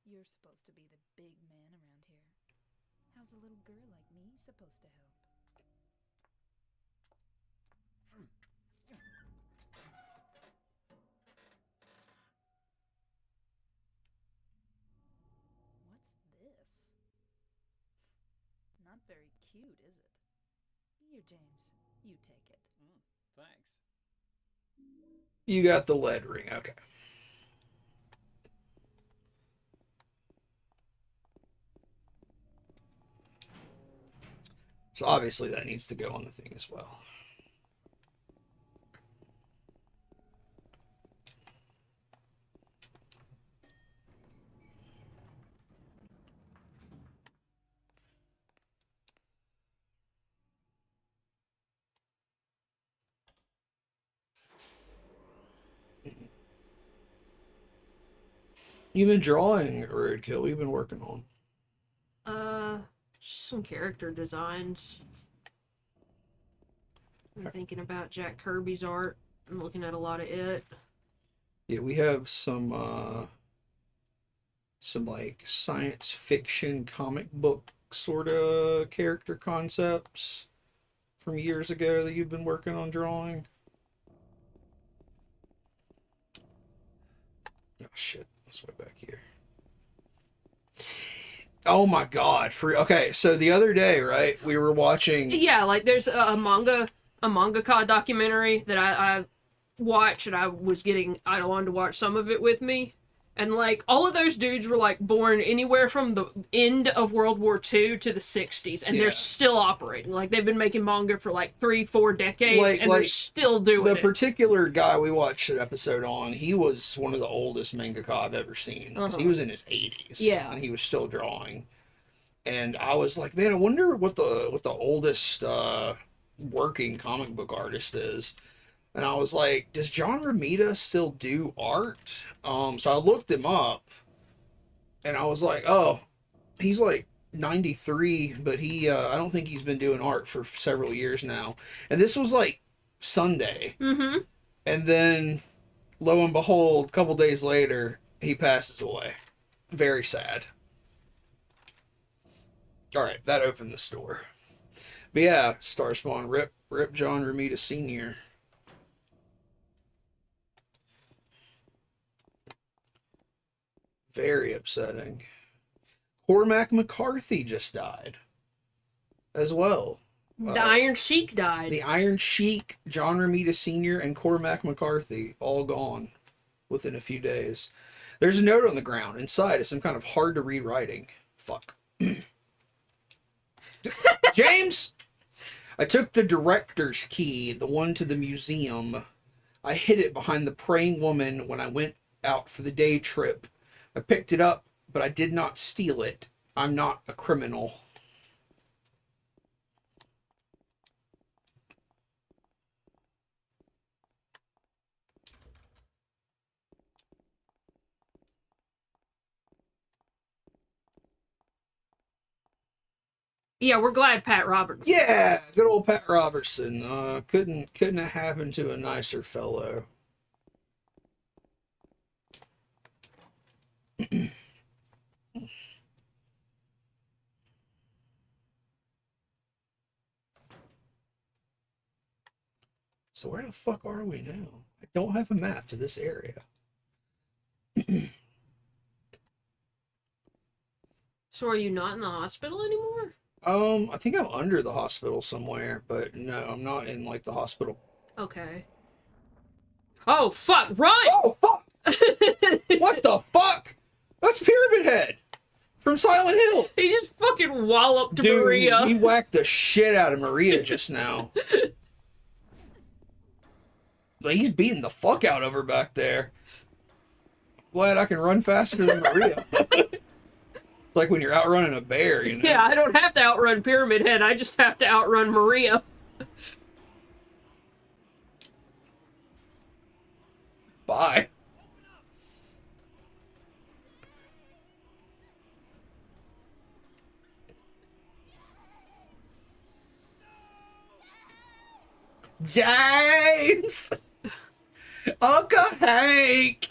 You're supposed to be the big man around here. How's a little girl like me supposed to help? What's this? Not very cute, is it? Here, James. You take it. Thanks. You got the lead ring. Okay. So obviously that needs to go on the thing as well. You've been drawing, Roadkill. What have you been working on? Just some character designs. I'm thinking about Jack Kirby's art. I'm looking at a lot of it. Yeah, we have some like science fiction comic book sort of character concepts from years ago that you've been working on drawing. Oh shit, let's way back here. Oh my god, okay, so the other day, right, we were watching... Yeah, like there's a mangaka documentary that I watched, and I was getting Eidolon to watch some of it with me. And like all of those dudes were like born anywhere from the end of World War II to the 60s, and Yeah. they're still operating. Like they've been making manga for like 3-4 decades, and they're still doing the it. particular guy we watched an episode on, he was one of the oldest mangaka I've ever seen. 'Cause he was in his 80s. Yeah. And he was still drawing. And I was like, man, I wonder what the oldest working comic book artist is. And I was like, does John Romita still do art? So I looked him up, and I was like, oh, he's like 93, but he I don't think he's been doing art for several years now. And this was like Sunday. Mm-hmm. And then, lo and behold, a couple days later, he passes away. Very sad. Alright, that opened the store. But yeah, Starspawn, rip John Romita Sr. Very upsetting. Cormac McCarthy just died. As well. The Iron Sheik died. The Iron Sheik, John Romita Sr., and Cormac McCarthy, all gone within a few days. There's a note on the ground. Inside is some kind of hard-to-read writing. Fuck. James! I took the director's key, the one to the museum. I hid it behind the praying woman when I went out for the day trip. I picked it up, but I did not steal it. I'm not a criminal. Yeah, we're glad Pat Robertson. Yeah, good old Pat Robertson. Couldn't have happened to a nicer fellow. So where the fuck are we now? I don't have a map to this area. So are you not in the hospital anymore? I think I'm under the hospital somewhere, but no, I'm not in like the hospital. Okay. Oh, fuck, run! Oh fuck! What the fuck? That's Pyramid Head from Silent Hill. He just fucking walloped Dude, Maria. he whacked the shit out of Maria just now. Like, he's beating the fuck out of her back there. Glad I can run faster than Maria. It's like when you're outrunning a bear, you know? Yeah, I don't have to outrun Pyramid Head, I just have to outrun Maria. Bye. James! Uncle Hank!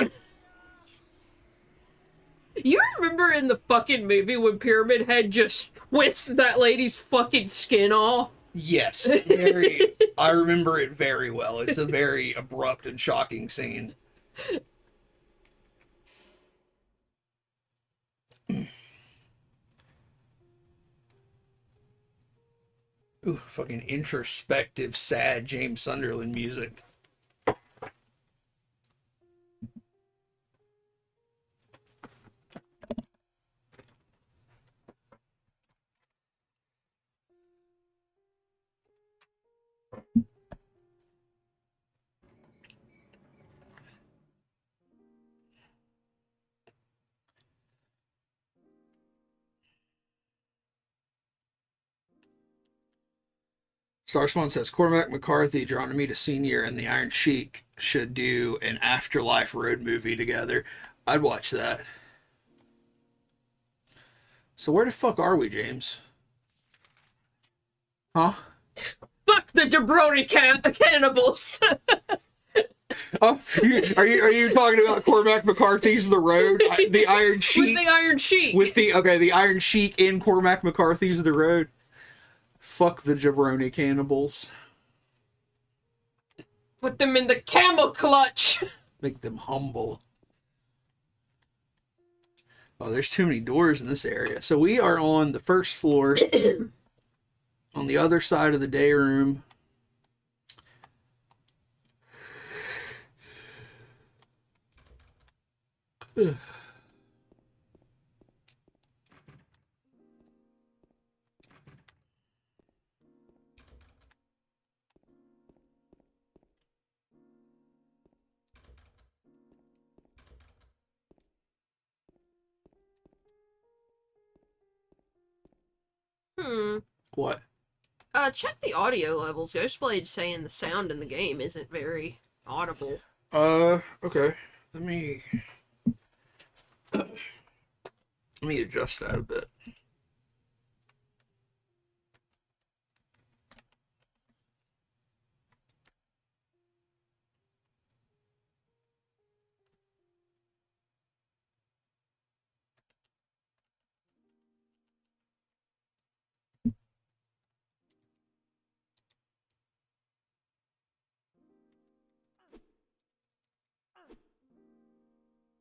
You remember in the fucking movie when Pyramid Head just twists that lady's fucking skin off? Yes, very. I remember it very well. It's a very abrupt and shocking scene. Ooh, fucking introspective, sad James Sunderland music. Starspawn says Cormac McCarthy, John Romita Sr., and the Iron Sheik should do an Afterlife road movie together. I'd watch that. So where the fuck are we, James? Huh? Fuck the Jabroni cannibals! Oh, are you talking about Cormac McCarthy's The Road? The Iron Sheik? With the Iron Sheik! The Iron Sheik in Cormac McCarthy's The Road. Fuck the jabroni cannibals. Put them in the camel clutch! Make them humble. Oh, there's too many doors in this area. So we are on the first floor. On the other side of the day room. What? Check the audio levels. Ghostblade's saying the sound in the game isn't very audible. Okay. Let me adjust that a bit.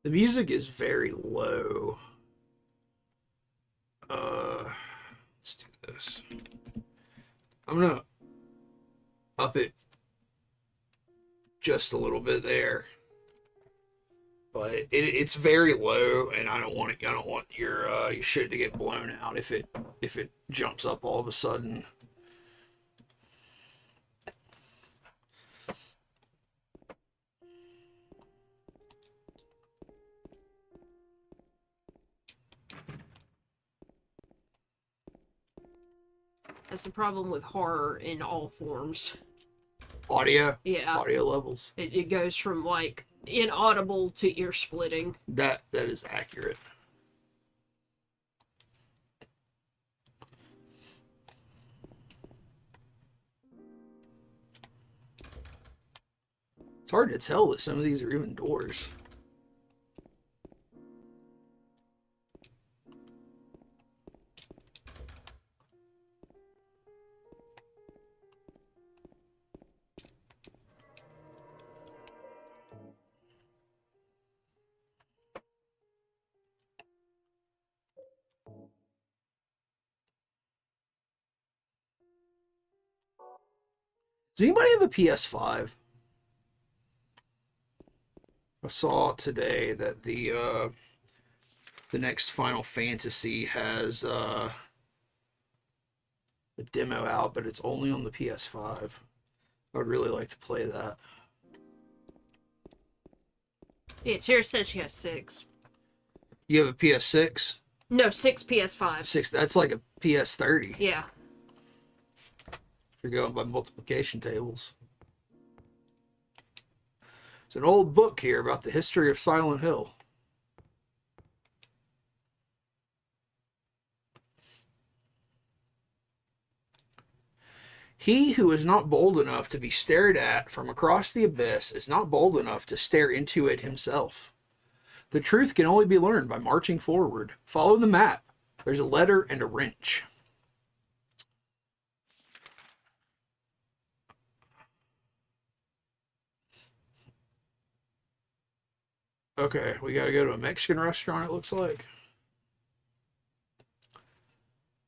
The music is very low. Let's do this. I'm gonna up it just a little bit there, but it's very low, and I don't want it. I don't want your shit to get blown out if it jumps up all of a sudden. That's the problem with horror in all forms. Audio? Yeah. Audio levels. It goes from, like, inaudible to ear splitting. That is accurate. It's hard to tell that some of these are even doors. Does anybody have a PS5? I saw today that the next Final Fantasy has a demo out, but it's only on the PS5. I would really like to play that. Yeah, Tara says she has 6. You have a PS6? No, 6 PS5s. 6, that's like a PS30. Yeah. If you're going by multiplication tables. It's an old book here about the history of Silent Hill. He who is not bold enough to be stared at from across the abyss is not bold enough to stare into it himself. The truth can only be learned by marching forward. Follow the map. There's a letter and a wrench. Okay, we gotta go to a Mexican restaurant, it looks like.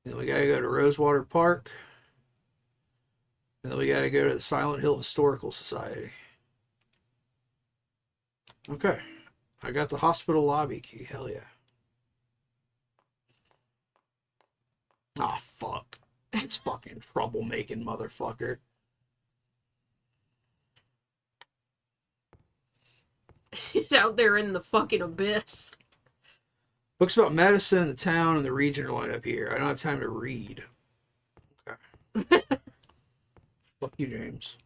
Then we gotta go to Rosewater Park. And then we gotta go to the Silent Hill Historical Society. Okay, I got the hospital lobby key, hell yeah. Ah, fuck. It's fucking troublemaking motherfucker. He's out there in the fucking abyss. Books about medicine, the town, and the region are lined up here. I don't have time to read. Okay. Fuck you, James.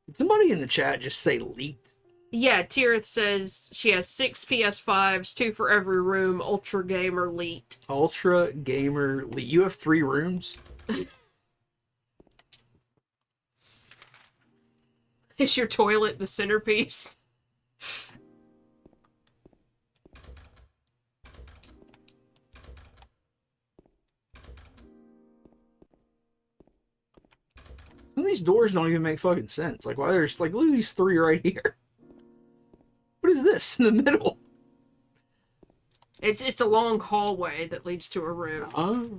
Did somebody in the chat just say leet? Yeah, Tirith says she has 6 PS5s, 2 for every room, Ultra Gamer Elite. Ultra Gamer Leet. You have 3 rooms? Is your toilet the centerpiece? Some of these doors don't even make fucking sense. Like, why there's, like, look at these 3 right here. What is this in the middle? It's a long hallway that leads to a room. Oh.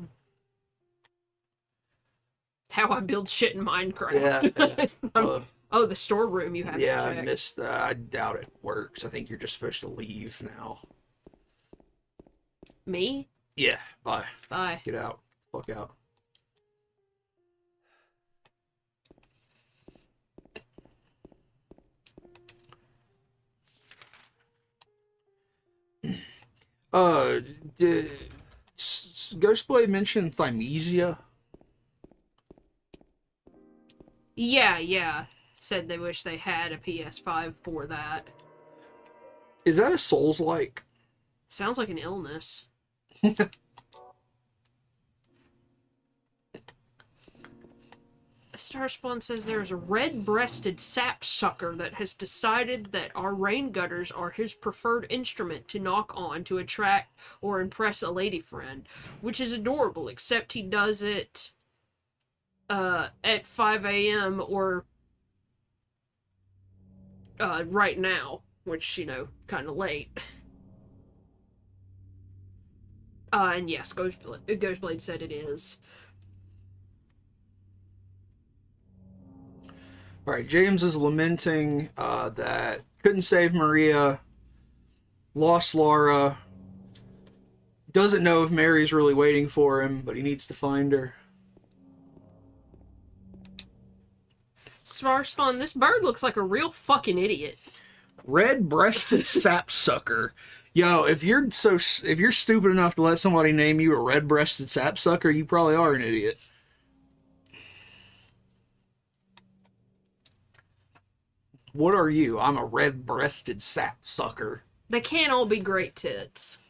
How I build shit in Minecraft. Yeah. Oh, the storeroom you have Yeah, to I check. missed that. I doubt it works. I think you're just supposed to leave now. Me? Yeah, bye. Bye. Get out. Fuck out. Did Ghostblade mention Thymesia? Yeah. Said they wish they had a PS5 for that. Is that a Souls-like? Sounds like an illness. Starspawn says there is a red-breasted sapsucker that has decided that our rain gutters are his preferred instrument to knock on to attract or impress a lady friend, which is adorable, except he does it at 5 a.m. or right now, which, you know, kind of late. And yes, Ghostblade said it is. All right, James is lamenting that couldn't save Maria, lost Laura, doesn't know if Mary's really waiting for him, but he needs to find her. Starspawn, this bird looks like a real fucking idiot. Red-breasted sapsucker. Yo, if you're stupid enough to let somebody name you a red-breasted sapsucker, you probably are an idiot. What are you? I'm a red-breasted sapsucker. They can't all be great tits.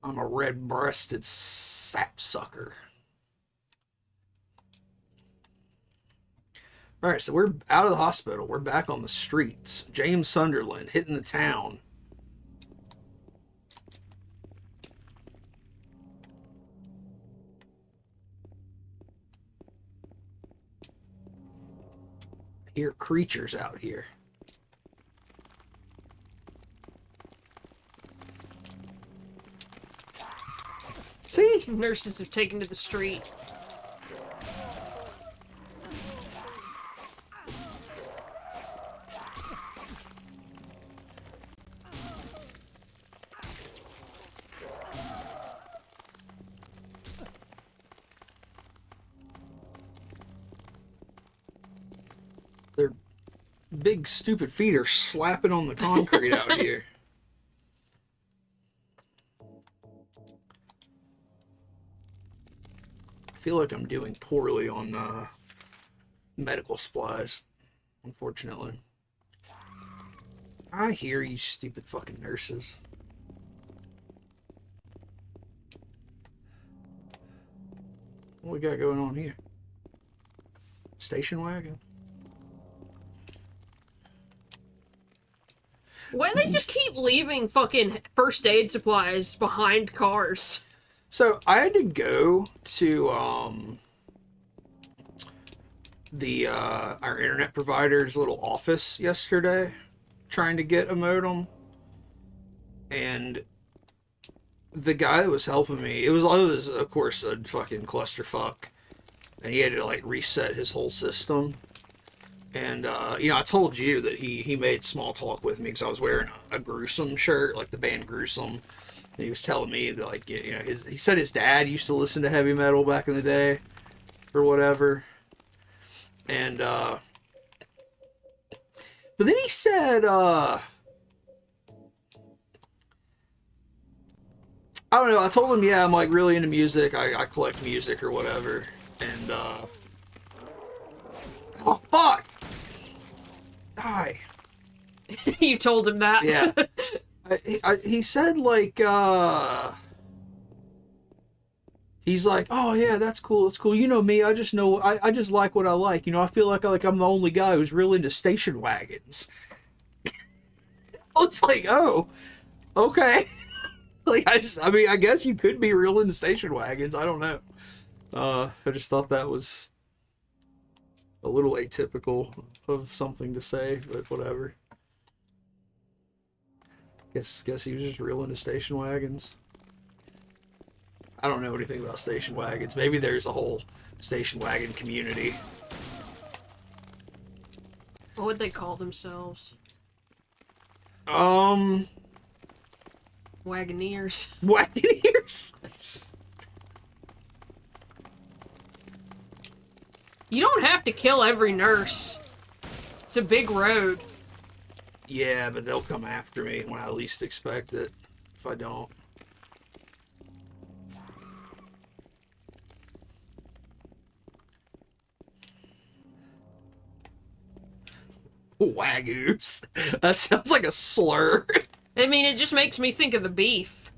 I'm a red-breasted sapsucker. All right, so we're out of the hospital. We're back on the streets. James Sunderland hitting the town. I hear creatures out here. See? Nurses have taken to the street. Their big stupid feet are slapping on the concrete out here. I feel like I'm doing poorly on medical supplies, unfortunately. I hear you stupid fucking nurses. What we got going on here? Station wagon? Why do they just keep leaving fucking first aid supplies behind cars? So I had to go to our internet provider's little office yesterday, trying to get a modem, and the guy that was helping me, it was of course a fucking clusterfuck, and he had to like reset his whole system. And you know, I told you that he made small talk with me because I was wearing a Gruesome shirt, like the band Gruesome. And he was telling me that, like, you know, he said his dad used to listen to heavy metal back in the day, or whatever. And but then he said, I don't know. I told him, yeah, I'm like really into music. I collect music or whatever. And oh fuck, die. You told him that? Yeah. He said, like, he's like, oh yeah, that's cool, you know me, I just know, I just like what I like, you know, I feel like I'm the only guy who's real into station wagons. It's like, oh, okay. Like, I mean, I guess you could be real into station wagons, I don't know. I just thought that was a little atypical of something to say, but whatever. Guess he was just real into station wagons. I don't know anything about station wagons. Maybe there's a whole station wagon community. What would they call themselves? Wagoneers. Wagoneers? You don't have to kill every nurse. It's a big road. Yeah, but they'll come after me when I least expect it, if I don't. Wagoos. That sounds like a slur. I mean, it just makes me think of the beef.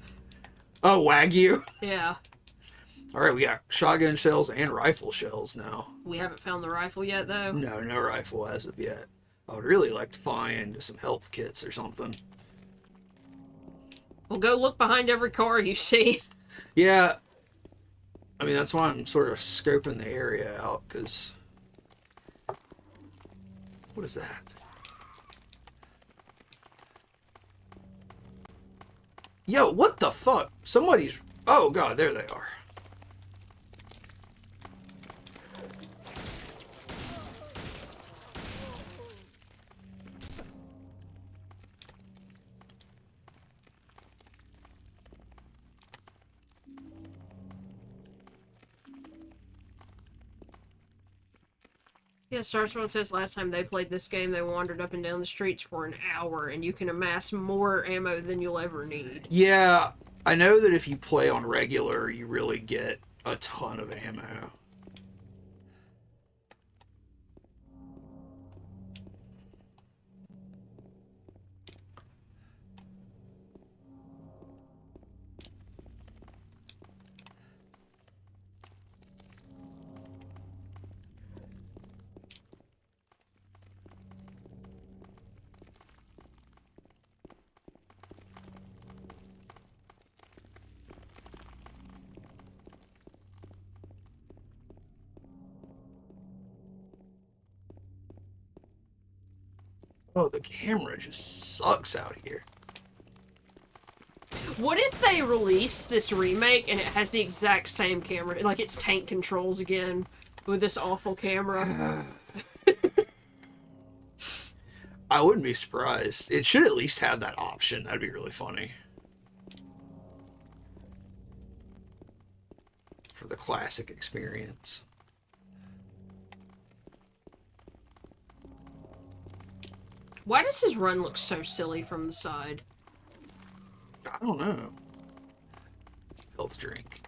Oh, Wagyu. Yeah. Alright, we got shotgun shells and rifle shells now. We haven't found the rifle yet, though. No rifle as of yet. I would really like to find some health kits or something. Well, go look behind every car you see. Yeah. I mean, that's why I'm sort of scoping the area out, because... What is that? Yo, what the fuck? Somebody's... Oh, God, there they are. Yeah, Starspawn says last time they played this game, they wandered up and down the streets for an hour, and you can amass more ammo than you'll ever need. Yeah, I know that if you play on regular, you really get a ton of ammo. Oh, the camera just sucks out here. What if they release this remake and it has the exact same camera, like it's tank controls again with this awful camera? I wouldn't be surprised. It should at least have that option. That'd be really funny. For the classic experience. Why does his run look so silly from the side? I don't know. Health drink.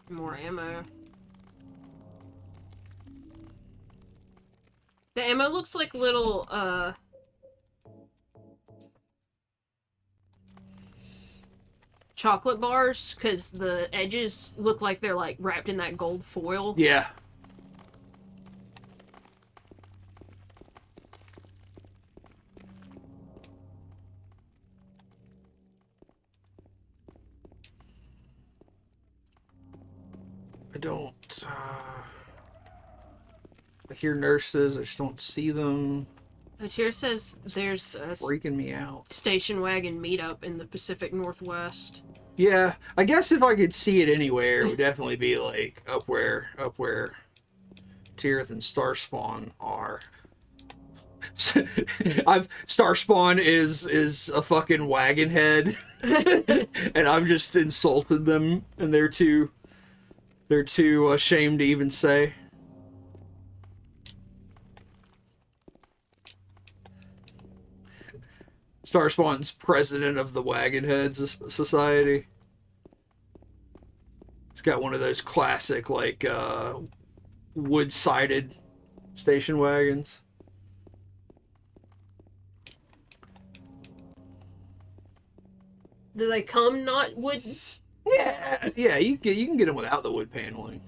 More ammo. The ammo looks like little, chocolate bars, because the edges look like they're, like, wrapped in that gold foil. Yeah. I don't, I hear nurses, I just don't see them. Otier says there's a Freaking me out. station wagon meetup in the Pacific Northwest. Yeah, I guess if I could see it anywhere, it would definitely be like up where Tirith and Starspawn are. Starspawn is a fucking wagon head, and I've just insulted them, and they're too ashamed to even say. Starspawn's president of the Wagon Heads Society. He's got one of those classic, like, wood-sided station wagons. Do they come not wooden? Yeah, you can get them without the wood paneling.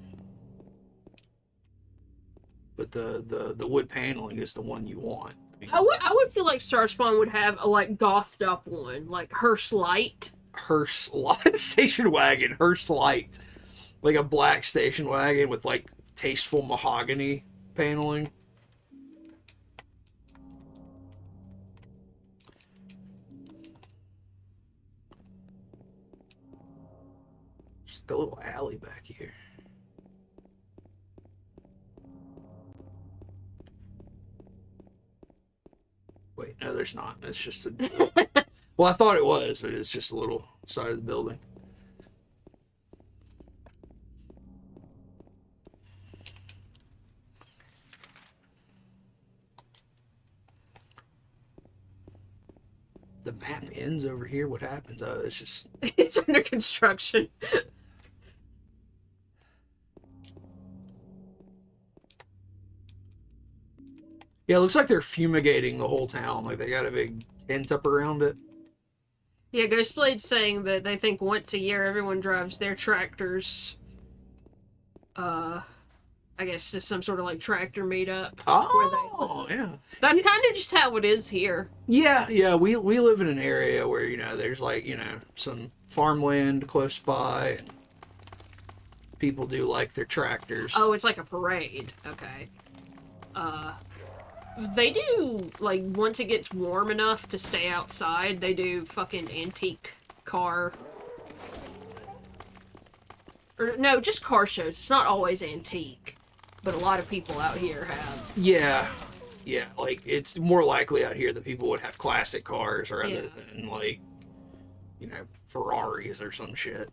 But the wood paneling is the one you want. I would feel like Starspawn would have a, like, gothed up one, like Hearst Light. Hearst Light station wagon, Hearst Light. Like a black station wagon with, like, tasteful mahogany paneling. Just a little alley back here. Wait, no, there's not. It's just a... Well, I thought it was, but it's just a little side of the building. The map ends over here. What happens? Oh, it's just... It's under construction. Yeah, it looks like they're fumigating the whole town. Like they got a big tent up around it. Yeah, Ghostblade's saying that they think once a year everyone drives their tractors. I guess to some sort of like tractor meetup. Oh, yeah. That's kind of just how it is here. Yeah. We live in an area where, you know, there's like, you know, some farmland close by. And people do like their tractors. Oh, it's like a parade. Okay. They do, like, once it gets warm enough to stay outside, they do fucking antique car... Or, no, just car shows. It's not always antique. But a lot of people out here have. Yeah, like, it's more likely out here that people would have classic cars rather than, like, you know, Ferraris or some shit.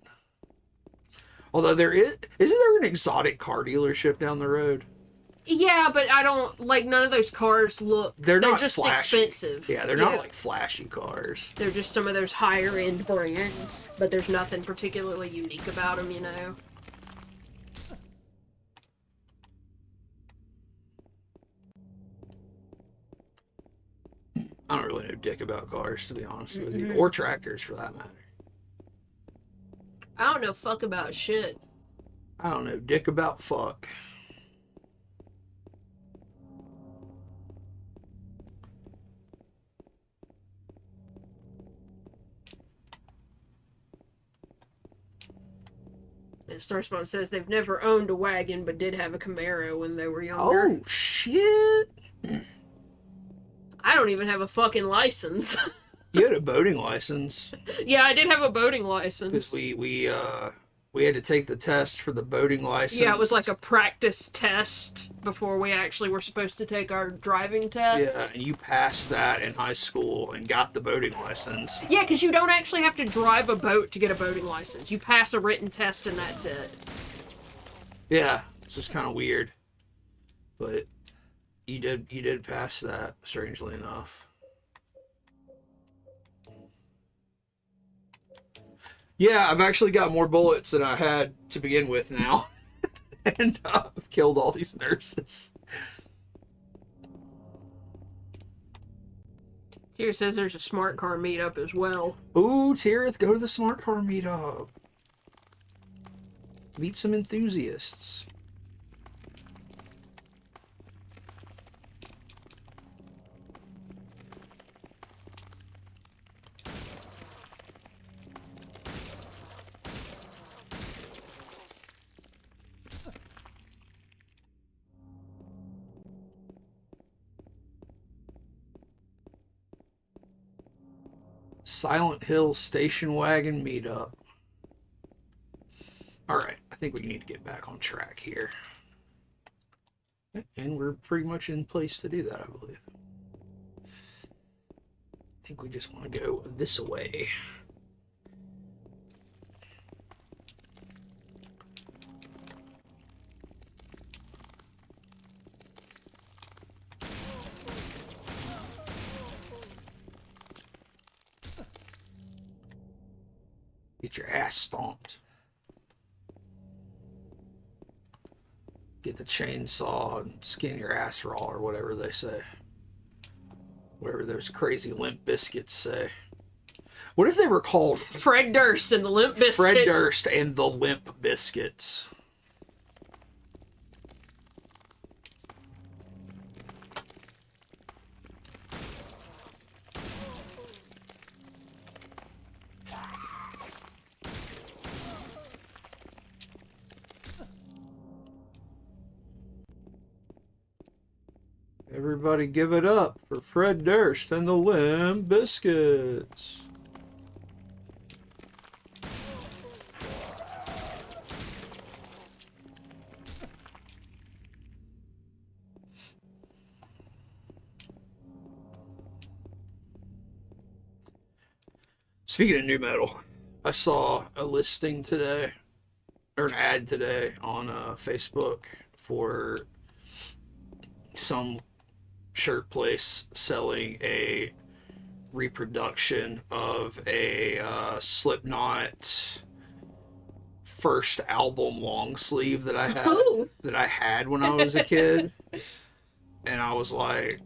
Although isn't there an exotic car dealership down the road? Yeah, but I don't, like, none of those cars look... They're not just flashy. expensive. Yeah, they're not, like, flashy cars. They're just some of those higher-end brands, but there's nothing particularly unique about them, you know? I don't really know dick about cars, to be honest with you. Or tractors, for that matter. I don't know fuck about shit. I don't know dick about fuck. And Starspawn says they've never owned a wagon, but did have a Camaro when they were younger. Oh, shit. I don't even have a fucking license. You had a boating license Yeah, I did have a boating because license. we had to take the test for the boating license. Yeah, it was like a practice test before we actually were supposed to take our driving test. Yeah, and you passed that in high school and got the boating license. Yeah, because you don't actually have to drive a boat to get a boating license. You pass a written test and that's it. Yeah, it's just kind of weird, but you did pass that, strangely enough. Yeah, I've actually got more bullets than I had to begin with now, and I've killed all these nurses. Here says there's a smart car meetup as well. Ooh, Tirith, go to the smart car meetup. Meet some enthusiasts. Silent Hill Station Wagon meetup. Alright, I think we need to get back on track here. And we're pretty much in place to do that, I believe. I think we just want to go this way. Get your ass stomped. Get the chainsaw and skin your ass raw, or whatever they say. Whatever those crazy Limp Biscuits say. What if they were called Fred Durst and the Limp Bizkit. Fred Durst and the Limp Biscuits? Everybody give it up for Fred Durst and the Limp Biscuits. Speaking of new metal, I saw a listing today, or an ad today on Facebook for some shirt place selling a reproduction of a Slipknot first album long sleeve that I had when I was a kid, and I was like,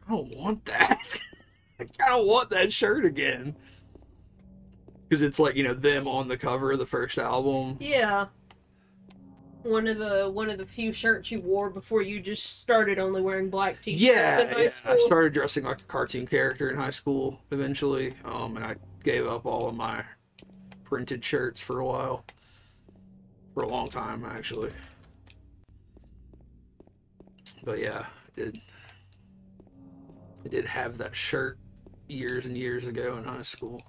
I don't want that. I don't want that shirt again, because it's like, you know, them on the cover of the first album. Yeah. One of the few shirts you wore before you just started only wearing black t-shirts in high Yeah. school. I started dressing like a cartoon character in high school eventually, and I gave up all of my printed shirts for a while, for a long time actually. But yeah, I did have that shirt years and years ago in high school.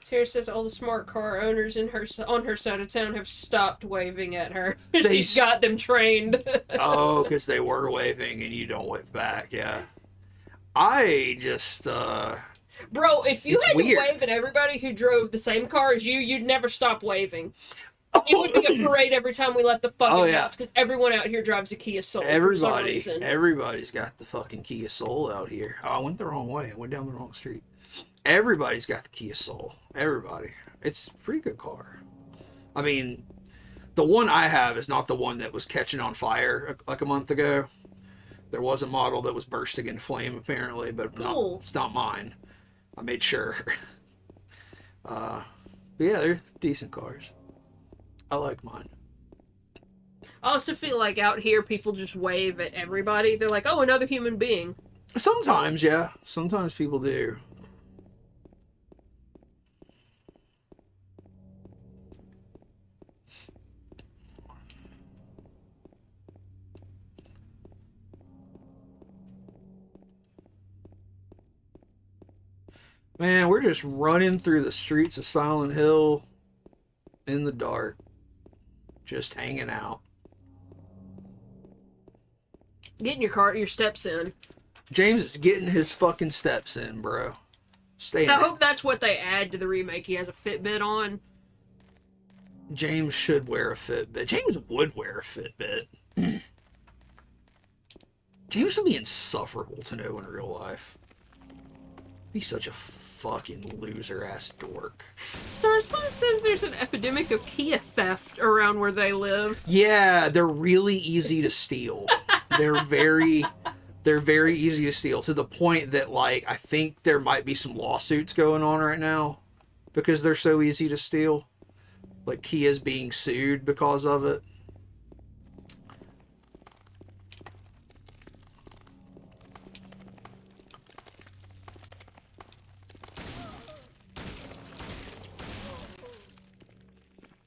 Sarah says all the smart car owners on her side of town have stopped waving at her. They She's got them trained. Oh, because they were waving and you don't wave back, yeah. I just, Bro, if you It's had weird. to wave at everybody who drove the same car as you, you'd never stop waving. It would be a parade every time we left the fucking Oh, yeah. house, because everyone out here drives a Kia Soul for some reason. everybody's got the fucking Kia Soul out here. Oh, I went the wrong way. I went down the wrong street. Everybody's got the Kia Soul. Everybody. It's a pretty good car. I mean, the one I have is not the one that was catching on fire like a month ago. There was a model that was bursting into flame, apparently, but Cool. it's not mine. I made sure. But yeah, they're decent cars. I like mine. I also feel like out here people just wave at everybody. They're like, oh, another human being. Sometimes, yeah. Sometimes people do. Man, we're just running through the streets of Silent Hill in the dark, just hanging out. Getting your steps in. James is getting his fucking steps in, bro. Stay in I it. hope that's what they add to the remake. He has a Fitbit on. James should wear a Fitbit. James would wear a Fitbit. James would be insufferable to know in real life. He's such a fucking loser-ass dork. Starspawn says there's an epidemic of Kia theft around where they live. Yeah, they're really easy to steal. They're very easy to steal, to the point that, like, I think there might be some lawsuits going on right now because they're so easy to steal. Like, Kia's being sued because of it.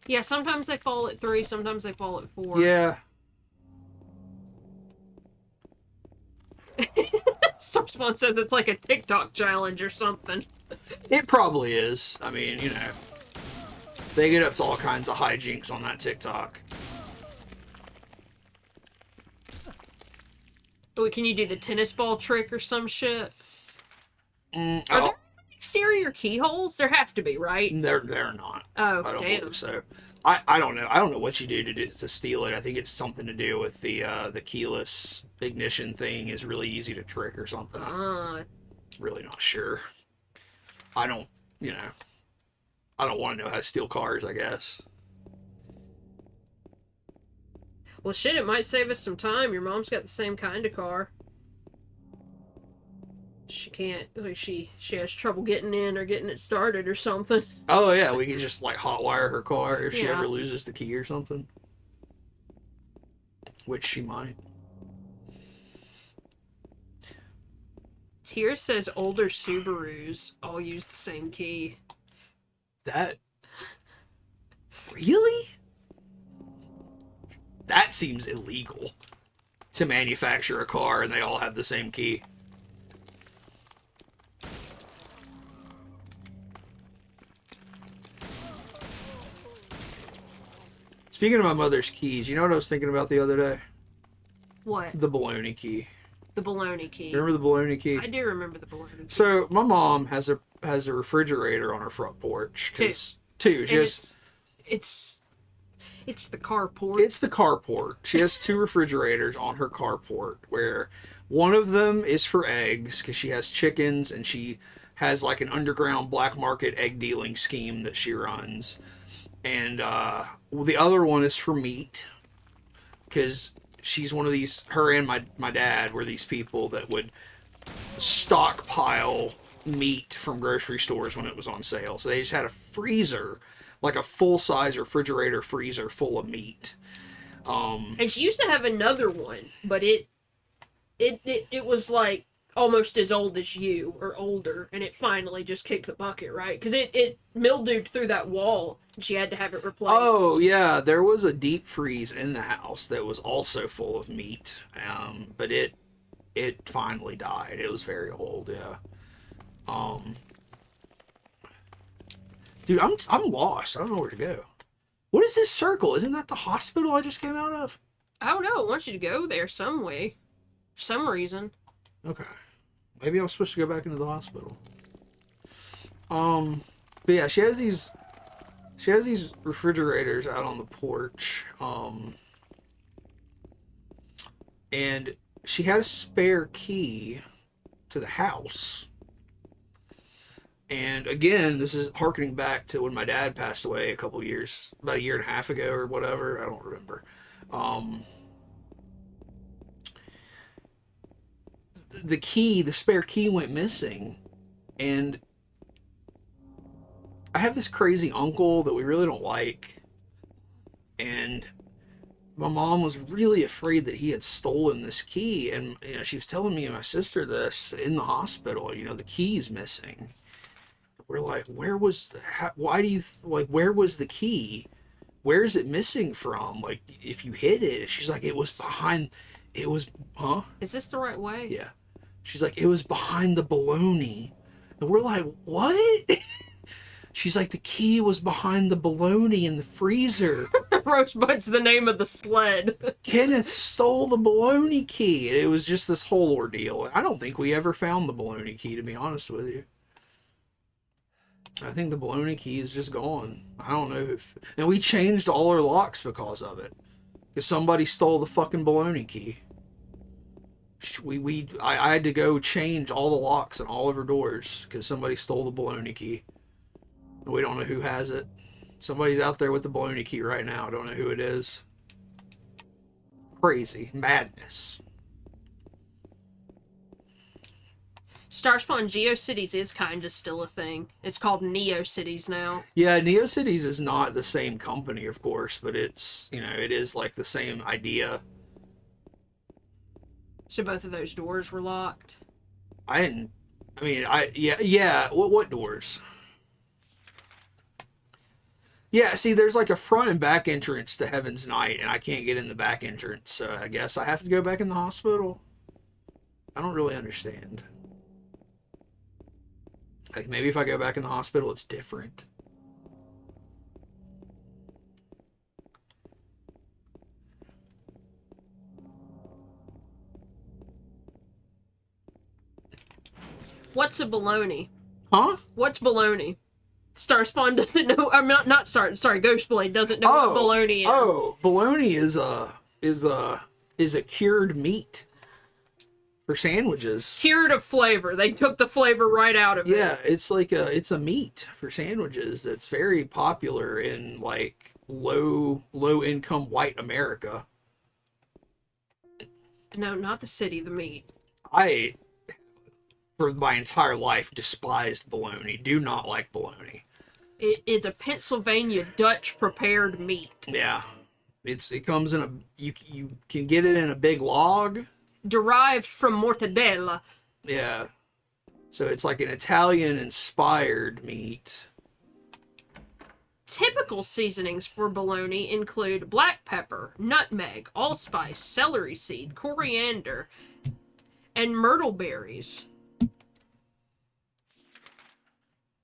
Yeah, sometimes they fall at 3, sometimes they fall at 4. Yeah. Starspawn says it's like a TikTok challenge or something. It probably is. I mean, you know, they get up to all kinds of hijinks on that TikTok. Oh, can you do the tennis ball trick or some shit? Are Oh, there exterior keyholes? There have to be, right? they're not. Oh, I don't damn. believe so. I don't know. I don't know what you do to steal it. I think it's something to do with the keyless ignition thing is really easy to trick or something. I'm really not sure. I don't want to know how to steal cars, I guess. Well, shit, it might save us some time. Your mom's got the same kind of car. She can't, like, she has trouble getting in or getting it started or something. Oh yeah, we can just like hotwire her car if she Yeah. ever loses the key or something. Which she might. Tier says older Subarus all use the same key. That really? That seems illegal to manufacture a car and they all have the same key. Speaking of my mother's keys, you know what I was thinking about the other day? What? The baloney key. The baloney key. Remember the baloney key? I do remember the baloney key. So my mom has a refrigerator on her front porch. Two. She And has. it's the carport. It's the carport. She has 2 refrigerators on her carport, where one of them is for eggs because she has chickens and she has like an underground black market egg dealing scheme that she runs. And the other one is for meat because she's one of these, her and my dad were these people that would stockpile meat from grocery stores when it was on sale. So they just had a freezer, like a full-size refrigerator freezer full of meat. And she used to have another one, but it was like almost as old as you or older, and it finally just kicked the bucket, right? Because it mildewed through that wall, and she had to have it replaced. Oh, yeah, there was a deep freeze in the house that was also full of meat, but it finally died. It was very old, yeah. Dude, I'm lost. I don't know where to go. What is this circle? Isn't that the hospital I just came out of? I don't know. I want you to go there some way. For some reason. Okay. Maybe I was supposed to go back into the hospital. But yeah, she has these refrigerators out on the porch. And she had a spare key to the house. And again, this is harkening back to when my dad passed away about a year and a half ago or whatever. I don't remember. The spare key went missing. And I have this crazy uncle that we really don't like. And my mom was really afraid that he had stolen this key. And she was telling me and my sister this in the hospital. The key's missing. We're like, where was the key? Where is it missing from? Like, if you hid it. She's like, huh? Is this the right way? Yeah. She's like, it was behind the bologna And we're like, what? She's like, the key was behind the bologna in the freezer. Rosebud's the name of the sled. Kenneth stole the bologna key. And it was just this whole ordeal. I don't think we ever found the bologna key, to be honest with you. I think the bologna key is just gone. I don't know if... And we changed all our locks because of it. Because somebody stole the fucking bologna key. I had to go change all the locks on all of her doors because somebody stole the bologna key. We don't know who has it. Somebody's out there with the bologna key right now. I don't know who it is. Crazy. Madness. Starspawn GeoCities is kind of still a thing. It's called NeoCities now. Yeah, NeoCities is not the same company, of course, but it's, it is like the same idea. So both of those doors were locked? Yeah. What doors? Yeah, see, there's like a front and back entrance to Heaven's Night, and I can't get in the back entrance, so I guess I have to go back in the hospital. I don't really understand. Like, maybe if I go back in the hospital, it's different. What's a baloney? Huh? What's baloney? Starspawn doesn't know. I'm not Ghostblade doesn't know what baloney is. Oh, bologna is a cured meat for sandwiches. Cured of flavor. They took the flavor right out of it. Yeah, it's like it's a meat for sandwiches that's very popular in like low income white America. No, not the city, the meat. I, for my entire life, despised bologna. Do not like bologna. It's a Pennsylvania Dutch prepared meat. Yeah, it comes in a you can get it in a big log. Derived from mortadella. Yeah, so it's like an Italian inspired meat. Typical seasonings for bologna include black pepper, nutmeg, allspice, celery seed, coriander, and myrtle berries.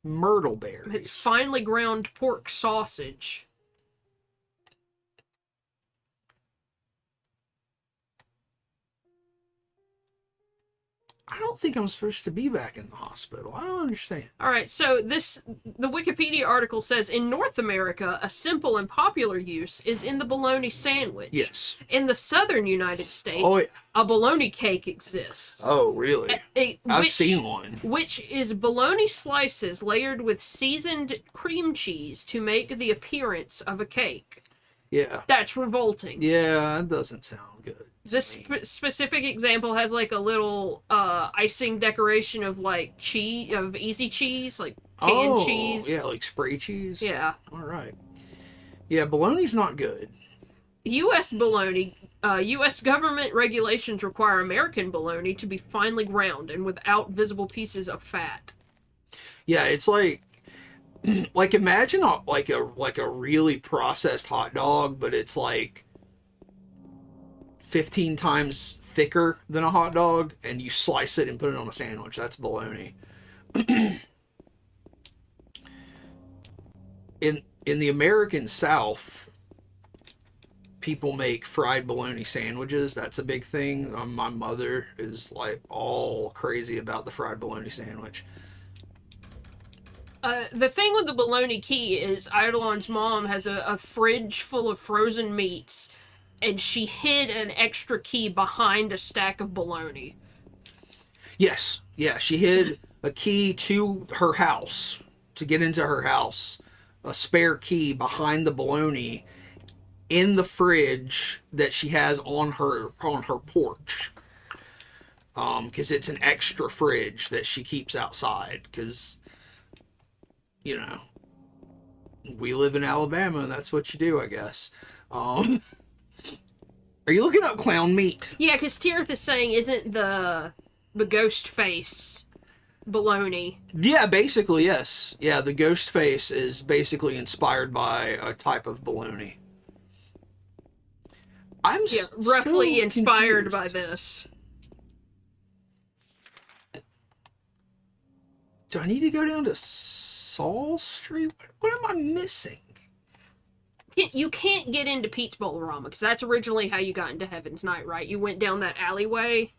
Myrtle berries. It's finely ground pork sausage. I don't think I'm supposed to be back in the hospital. I don't understand. All right, so the Wikipedia article says in North America, a simple and popular use is in the bologna sandwich. Yes. In the southern United States, Oh, yeah. a bologna cake exists. Oh, really? I've Which- seen one. Which is bologna slices layered with seasoned cream cheese to make the appearance of a cake. Yeah. That's revolting. Yeah, that doesn't sound good. This specific example has like a little icing decoration of like cheese, of easy cheese, like canned cheese. Yeah, like spray cheese. Yeah. All right. Yeah, bologna's not good. U.S. bologna, U.S. government regulations require American bologna to be finely ground and without visible pieces of fat. Yeah, it's like imagine like a really processed hot dog, but it's like 15 times thicker than a hot dog, and you slice it and put it on a sandwich. That's bologna. In the American South, people make fried bologna sandwiches. That's a big thing. My mother is like all crazy about the fried bologna sandwich. The thing with the bologna key is Eidolon's mom has a fridge full of frozen meats, and she hid an extra key behind a stack of bologna. Yes. Yeah, she hid a key to her house, to get into her house, a spare key behind the bologna in the fridge that she has on her porch. Because it's an extra fridge that she keeps outside, because, we live in Alabama, and that's what you do, I guess. Are you looking up clown meat? Yeah, because Tirith is saying, isn't the ghost face bologna? Yeah, basically, yes. Yeah, the ghost face is basically inspired by a type of bologna. Roughly so inspired confused. by this. Do I need to go down to Saul Street? What am I missing? You can't get into Pete's Bowl-O-Rama, because that's originally how you got into Heaven's Night, right? You went down that alleyway,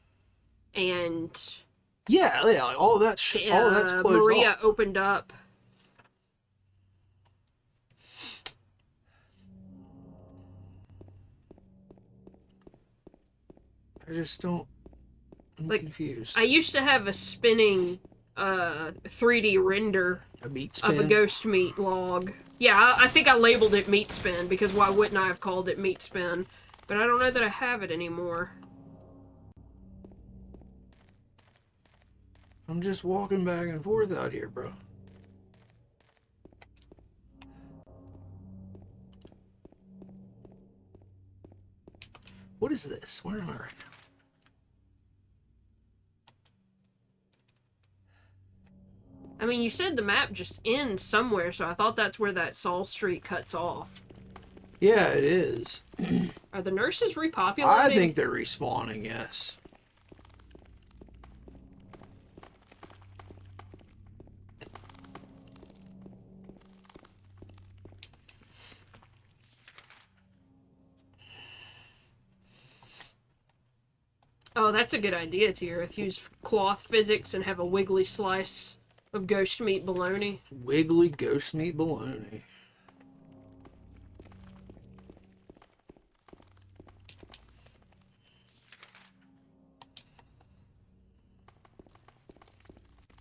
and Yeah, like all of that shit. All of that's closed Maria off. opened up. I just don't. I'm confused. I used to have a spinning 3D render A meat of a spin. ghost meat log. Yeah, I think I labeled it Meat Spin, because why wouldn't I have called it Meat Spin? But I don't know that I have it anymore. I'm just walking back and forth out here, bro. What is this? Where am I right now? I mean, you said the map just ends somewhere, so I thought that's where that Saul Street cuts off. Yeah, it is. Are the nurses repopulating? I think they're respawning, yes. Oh, that's a good idea, Tirith. Use cloth physics and have a wiggly slice of ghost meat bologna. Wiggly ghost meat bologna.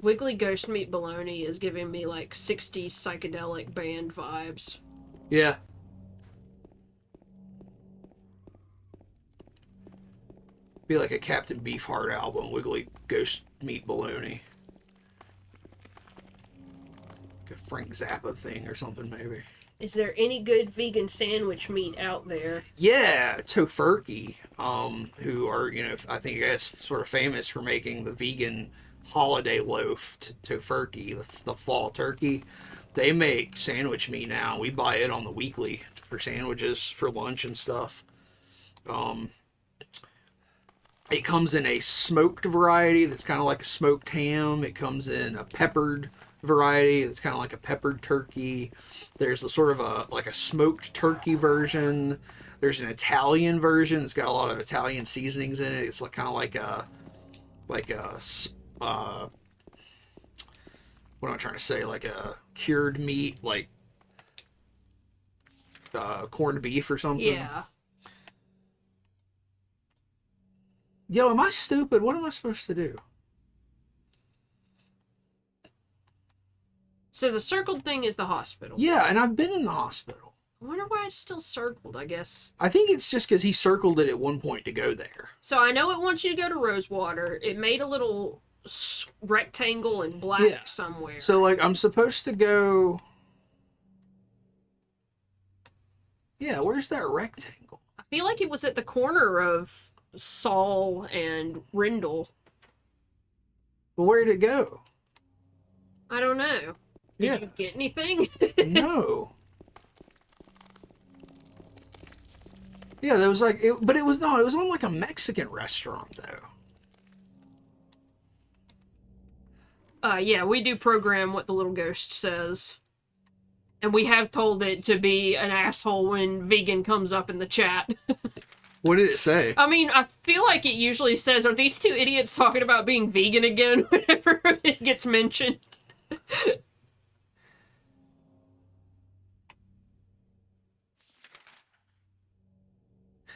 Wiggly ghost meat bologna is giving me like 60s psychedelic band vibes. Yeah. Be like a Captain Beefheart album, Wiggly Ghost Meat Bologna. Like a Frank Zappa thing or something, maybe. Is there any good vegan sandwich meat out there? Yeah, Tofurkey, who are, I think you guys sort of famous for making the vegan holiday loaf, Tofurkey, the fall turkey. They make sandwich meat now. We buy it on the weekly for sandwiches for lunch and stuff. It comes in a smoked variety that's kind of like a smoked ham. It comes in a peppered variety that's kind of like a peppered turkey. There's a sort of a smoked turkey version. There's an Italian version that's got a lot of Italian seasonings in it. It's kind of like a what am I trying to say? Like a cured meat, like corned beef or something. Yeah. Yo, am I stupid? What am I supposed to do? So the circled thing is the hospital. Yeah, and I've been in the hospital. I wonder why it's still circled, I guess. I think it's just because he circled it at one point to go there. So I know it wants you to go to Rosewater. It made a little rectangle in black somewhere. So, like, I'm supposed to go... Yeah, where's that rectangle? I feel like it was at the corner of Saul and Rindle. Well, where'd it go? I don't know. Did you get anything? No. Yeah, there was like... but it was on like a Mexican restaurant, though. Yeah, we do program what the little ghost says. And we have told it to be an asshole when vegan comes up in the chat. What did it say? I mean, I feel like it usually says, are these two idiots talking about being vegan again whenever it gets mentioned?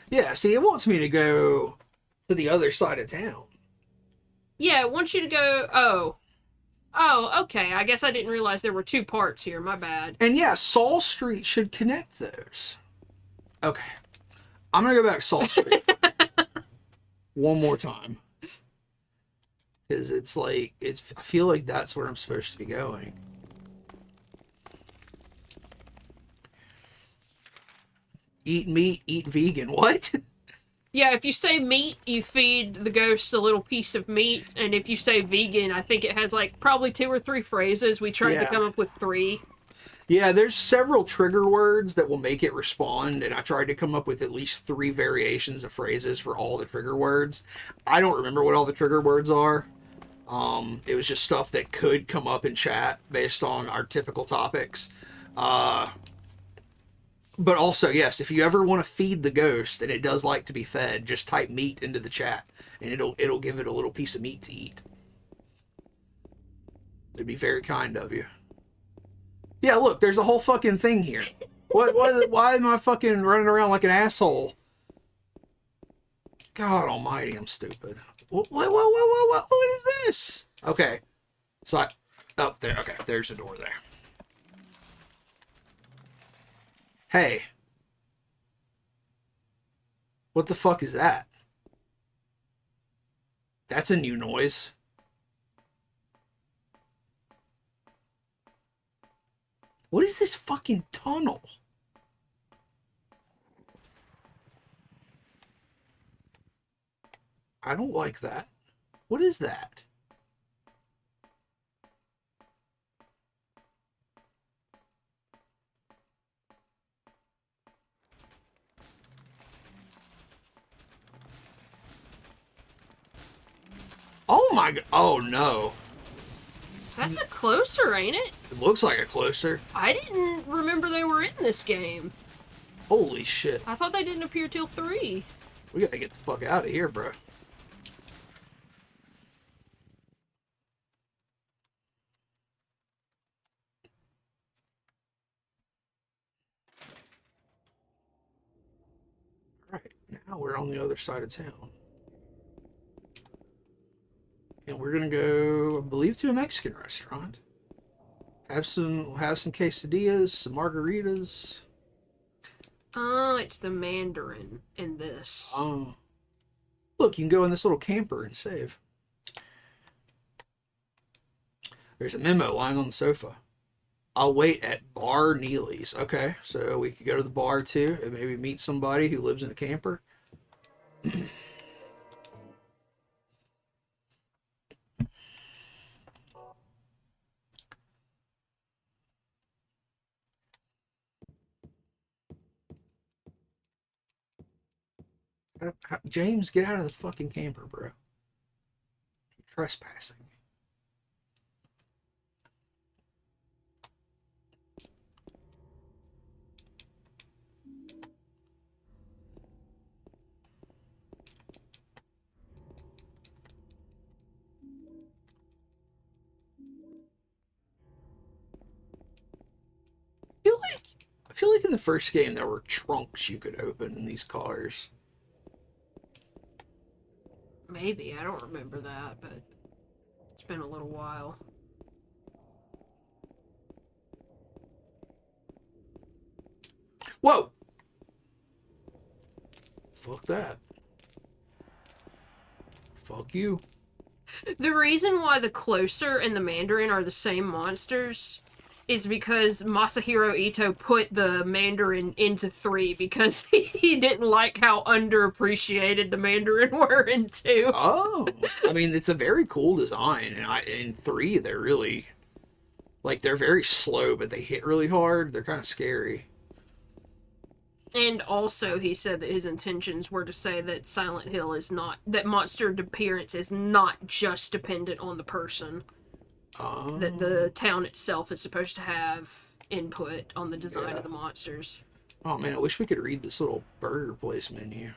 Yeah, see, it wants me to go to the other side of town. Yeah, it wants you to go... Oh, okay. I guess I didn't realize there were two parts here. My bad. And yeah, Saul Street should connect those. Okay. I'm going to go back to Saul Street. One more time. Because it's like, I feel like that's where I'm supposed to be going. Eat meat, eat vegan. What? Yeah, if you say meat, you feed the ghost a little piece of meat. And if you say vegan, I think it has like probably 2 or 3 phrases. We tried to come up with 3. Yeah, there's several trigger words that will make it respond, and I tried to come up with at least 3 variations of phrases for all the trigger words. I don't remember what all the trigger words are, It was just stuff that could come up in chat based on our typical topics. But also, yes, if you ever want to feed the ghost, and it does like to be fed, just type meat into the chat, and it'll give it a little piece of meat to eat. It'd be very kind of you. Yeah, look, there's a whole fucking thing here. Why am I fucking running around like an asshole? God almighty, I'm stupid. What is this? Okay. So oh, there, okay, there's the door there. Hey. What the fuck is that? That's a new noise. What is this fucking tunnel? I don't like that. What is that? Oh my god. Oh no. That's a closer, ain't it? It looks like a closer. I didn't remember they were in this game. Holy shit. I thought they didn't appear till 3. We gotta get the fuck out of here, bro. Alright, now we're on the other side of town. And we're gonna go, I believe, to a Mexican restaurant. Have some quesadillas, some margaritas. Oh, it's the Mandarin in this. Look, you can go in this little camper and save. There's a memo lying on the sofa. I'll wait at Bar Neely's. Okay, so we could go to the bar too and maybe meet somebody who lives in a camper. James, get out of the fucking camper, bro. You're trespassing. I feel like in the first game there were trunks you could open in these cars. Maybe, I don't remember that, but it's been a little while. Whoa! Fuck that. Fuck you. The reason why the Closer and the Mandarin are the same monsters is because Masahiro Ito put the Mandarin into 3 because he didn't like how underappreciated the Mandarin were in 2. Oh, I mean, it's a very cool design, and in 3 they're really, like, they're very slow, but they hit really hard. They're kind of scary. And also, he said that his intentions were to say that Silent Hill is not, that monster appearance is not just dependent on the person. That the town itself is supposed to have input on the design of the monsters. Oh man, I wish we could read this little burger place menu.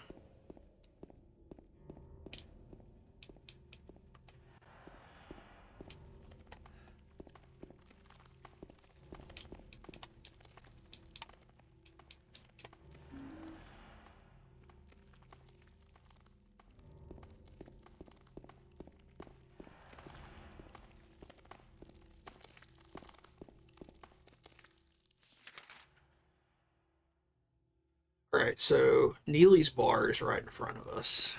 Alright, so Neely's bar is right in front of us.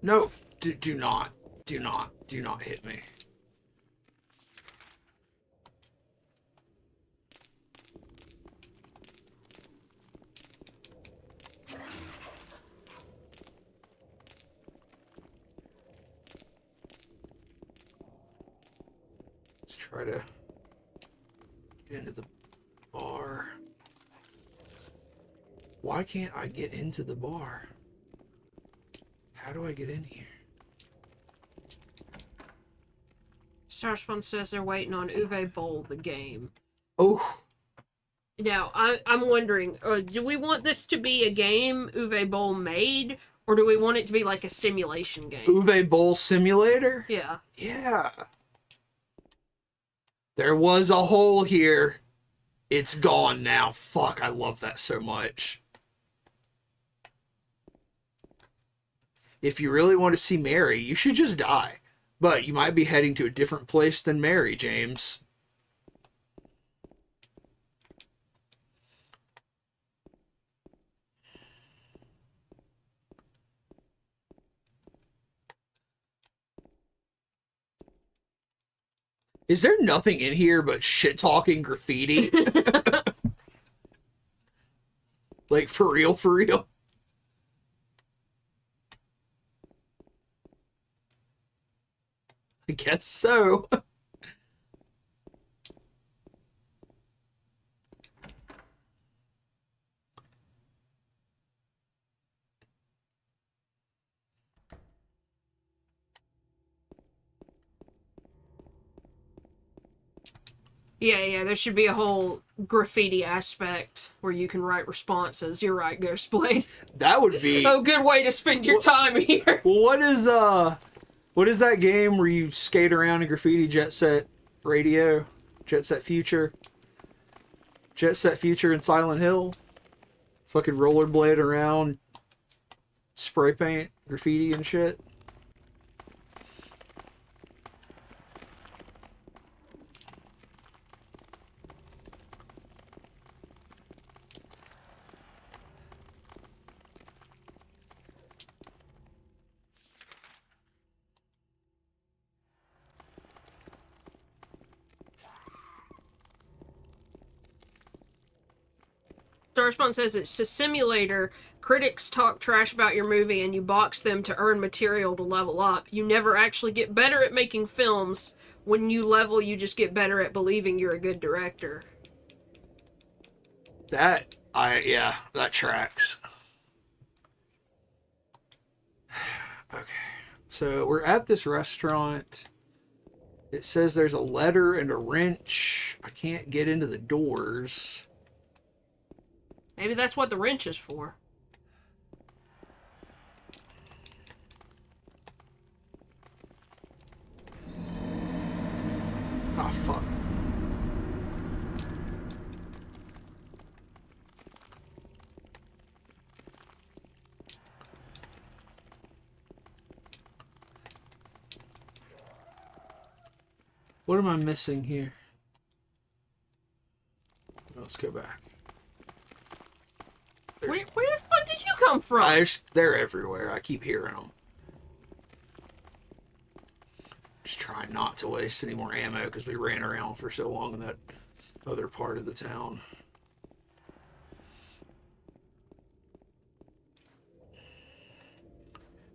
No, do not hit me. Try to get into the bar. Why can't I get into the bar? How do I get in here? Starspawn says they're waiting on Uwe Boll, the game. Oh, Now, I'm wondering, do we want this to be a game Uwe Boll made, or do we want it to be like a simulation game? Uwe Boll Simulator? Yeah. Yeah. There was a hole here. It's gone now. Fuck, I love that so much. If you really want to see Mary, you should just die. But you might be heading to a different place than Mary, James. Is there nothing in here but shit-talking graffiti? Like, for real, for real? I guess so. Yeah, there should be a whole graffiti aspect where you can write responses. You're right, Ghostblade. That would be... Oh, good way to spend your time here. Well, what is that game where you skate around in graffiti? Jet Set Radio? Jet Set Future? Jet Set Future in Silent Hill? Fucking rollerblade around, spray paint, graffiti and shit. Starspawn says it's a simulator. Critics talk trash about your movie and you box them to earn material to level up. You never actually get better at making films. When you level, you just get better at believing you're a good director. That tracks. Okay. So we're at this restaurant. It says there's a letter and a wrench. I can't get into the doors. Maybe that's what the wrench is for. Oh, fuck. What am I missing here? Let's go back. Where the fuck did you come from? They're everywhere. I keep hearing them. Just trying not to waste any more ammo because we ran around for so long in that other part of the town.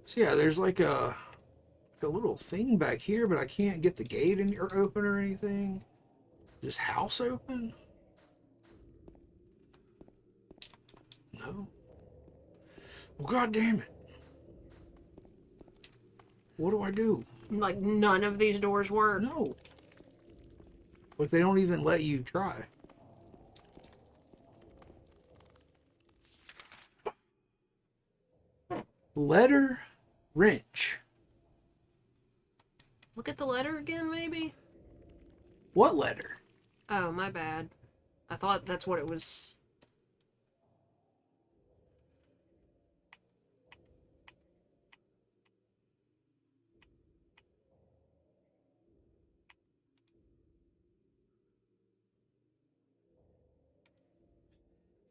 So yeah, there's like a little thing back here, but I can't get the gate in or open or anything. Is this house open? No. Well, god damn it. What do I do? Like, none of these doors work. No. Like, they don't even let you try. Letter, wrench. Look at the letter again, maybe? What letter? Oh, my bad. I thought that's what it was.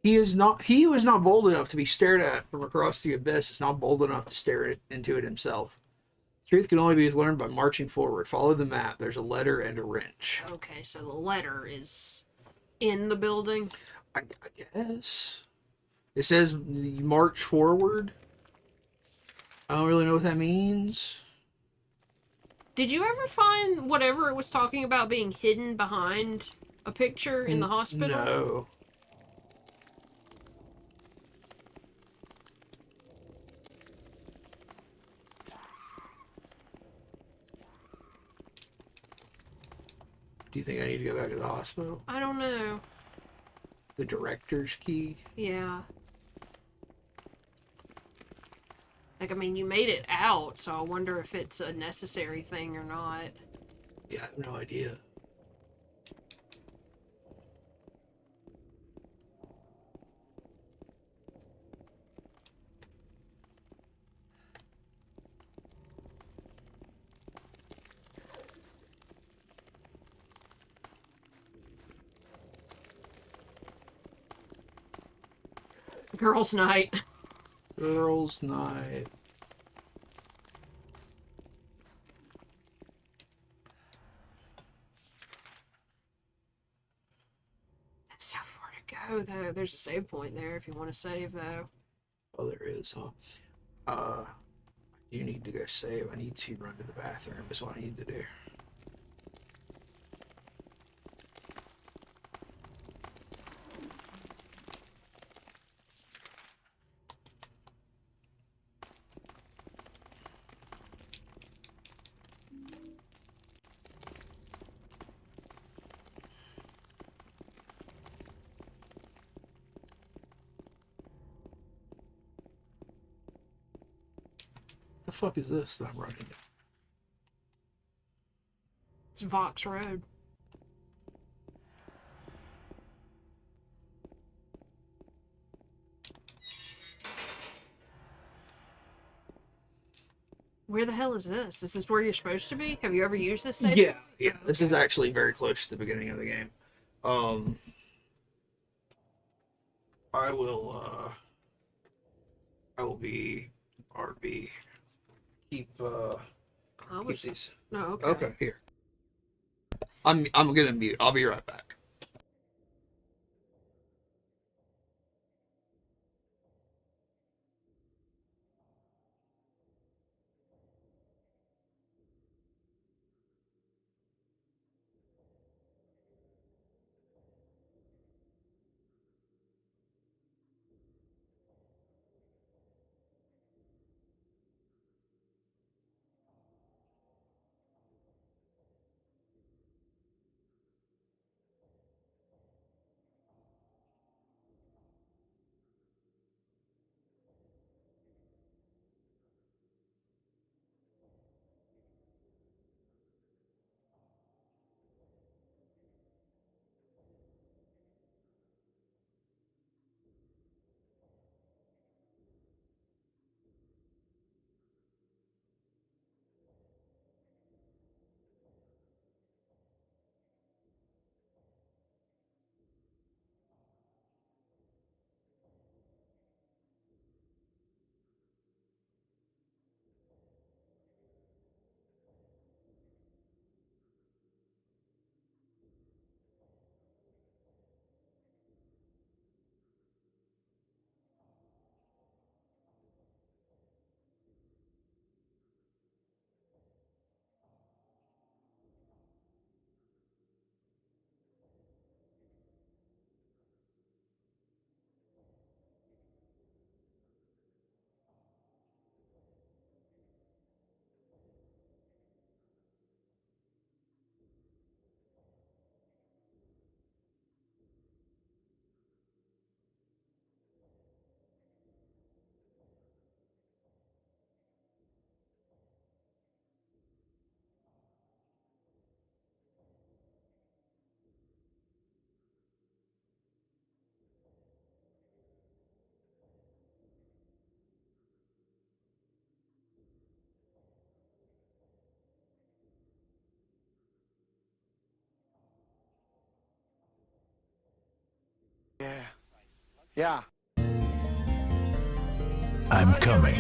He was not bold enough to be stared at from across the abyss. Is not bold enough to stare into it himself. Truth can only be learned by marching forward. Follow the map. There's a letter and a wrench. Okay, so the letter is in the building. I guess. It says you march forward. I don't really know what that means. Did you ever find whatever it was talking about being hidden behind a picture in the hospital? No. Do you think I need to go back to the hospital? I don't know. The director's key? Yeah. Like, I mean, you made it out, so I wonder if it's a necessary thing or not. Yeah, I have no idea. Girls' night. Girls' night. That's so far to go, though. There's a save point there if you want to save, though. Oh, there is, huh? You need to go save. I need to run to the bathroom is what I need to do. The fuck is this that I'm running? It's Vox Road. Where the hell is this? Is this where you're supposed to be? Have you ever used this save? Yeah. This is actually very close to the beginning of the game. I will be RB. Keep these. No, okay. Okay, here. I'm gonna mute. I'll be right back. Yeah. I'm coming.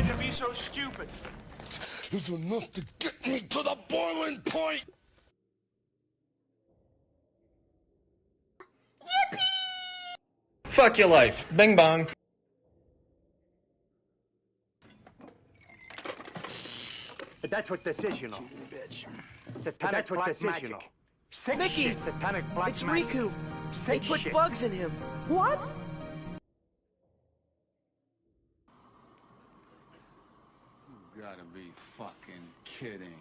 It's enough to get me to the boiling point. Fuck your life. Bing bong. But that's what this is, you know. Satanic black magic. Sick Mickey! shit. Satanic black It's magic. Riku! They Sick put shit. bugs in him! What? You gotta be fucking kidding.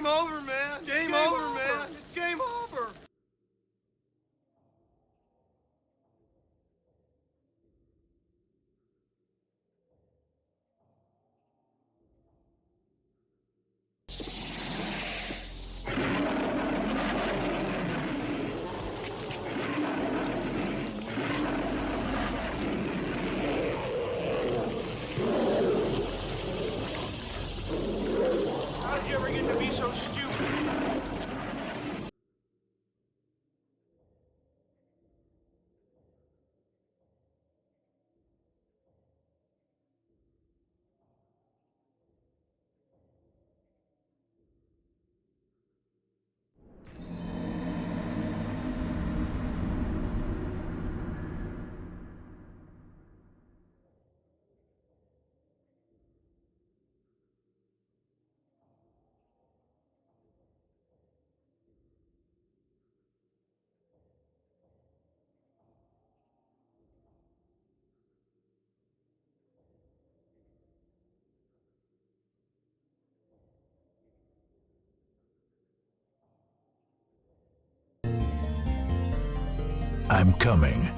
game over, man. Game over, man. It's game over. How did you ever get to be so stupid? I'm coming.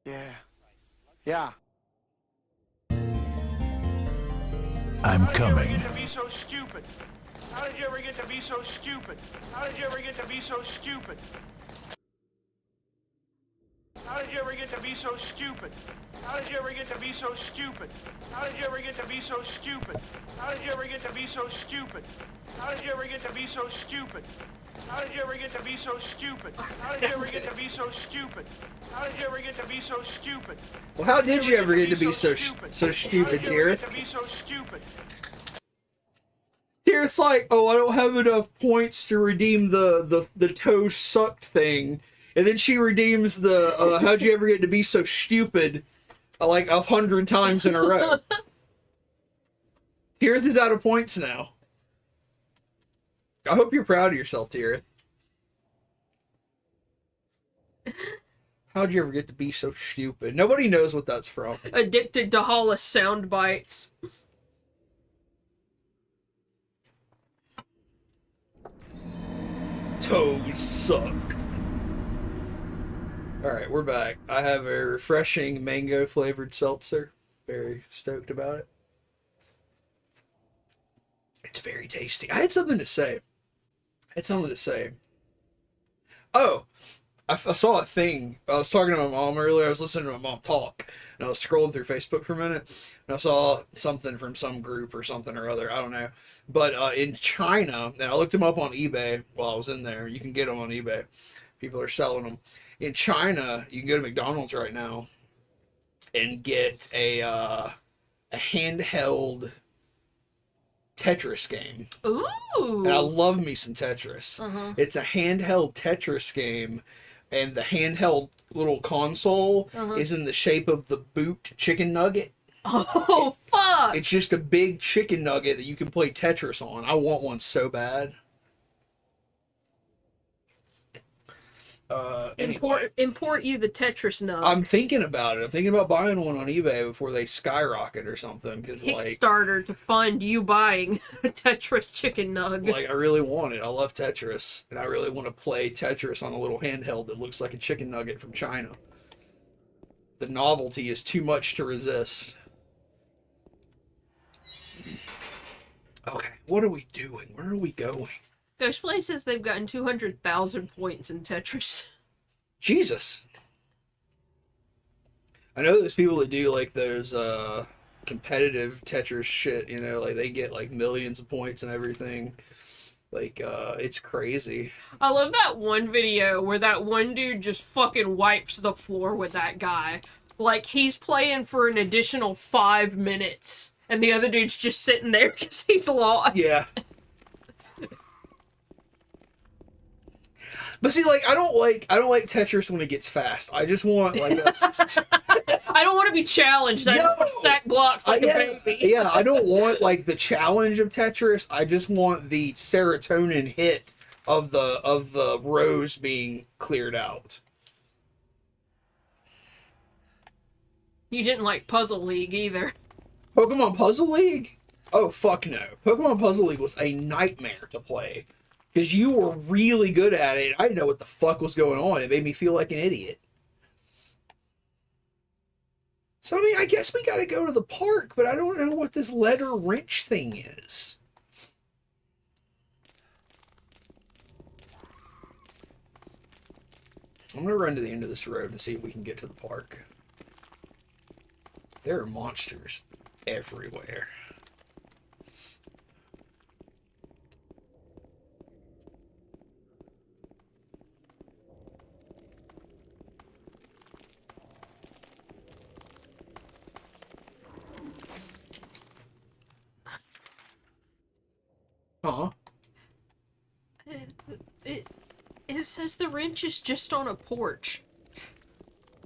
Yeah. Yeah. I'm How did you coming. ever get to be so stupid? How did you ever get to be so stupid? How did you ever get to be so stupid? How did you ever get to be so stupid? How did you ever get to be so stupid? How did you ever get to be so stupid? How did you ever get to be so stupid? How did you ever get to be so stupid? How did you ever get to be so stupid? How did you ever get to be so stupid? How did you ever get to be so stupid? Well, how did you ever get to be so stupid, How did you ever Tirith? get to be so stupid? Tirith's like, oh, I don't have enough points to redeem the toe sucked thing. And then she redeems the, how'd you ever get to be so stupid, like 100 times in a row. Tirith is out of points now. I hope you're proud of yourself, Tirith. How'd you ever get to be so stupid? Nobody knows what that's from. Addicted to Hollis sound bites. Toes sucked. Alright, we're back. I have a refreshing mango flavored seltzer. Very stoked about it. It's very tasty. I had something to say. Oh, I saw a thing. I was talking to my mom earlier. I was listening to my mom talk, and I was scrolling through Facebook for a minute, and I saw something from some group or something or other. I don't know. But in China, and I looked them up on eBay while I was in there. You can get them on eBay. People are selling them. In China, you can go to McDonald's right now and get a handheld Tetris game. Ooh. And I love me some Tetris. It's a handheld Tetris game, and the handheld little console is in the shape of the Boot chicken nugget. Oh, fuck. It's just a big chicken nugget that you can play Tetris on. I want one so bad. Anyway. Import you the Tetris nug. I'm thinking about it. I'm thinking about buying one on eBay before they skyrocket or something. Because Kickstarter to fund you buying a Tetris chicken nug. I really want it. I love Tetris, and I really want to play Tetris on a little handheld that looks like a chicken nugget from China. The novelty is too much to resist. Okay, what are we doing? Where are we going? Ghostplay says they've gotten 200,000 points in Tetris. Jesus. I know there's people that do like those competitive Tetris shit, you know, like they get like millions of points and everything. Like it's crazy. I love that one video where that one dude just fucking wipes the floor with that guy. Like he's playing for an additional 5 minutes and the other dude's just sitting there because he's lost. Yeah. But see, like I don't like Tetris when it gets fast. I just want like I don't want to be challenged. I don't want to stack blocks like a baby. I don't want like the challenge of Tetris. I just want the serotonin hit of the rows being cleared out. You didn't like Puzzle League either. Pokemon Puzzle League? Oh, fuck no. Pokemon Puzzle League was a nightmare to play. Because you were really good at it. I didn't know what the fuck was going on. It made me feel like an idiot. So, I mean, I guess we gotta go to the park, but I don't know what this letter wrench thing is. I'm gonna run to the end of this road and see if we can get to the park. There are monsters everywhere. Huh? It says the wrench is just on a porch.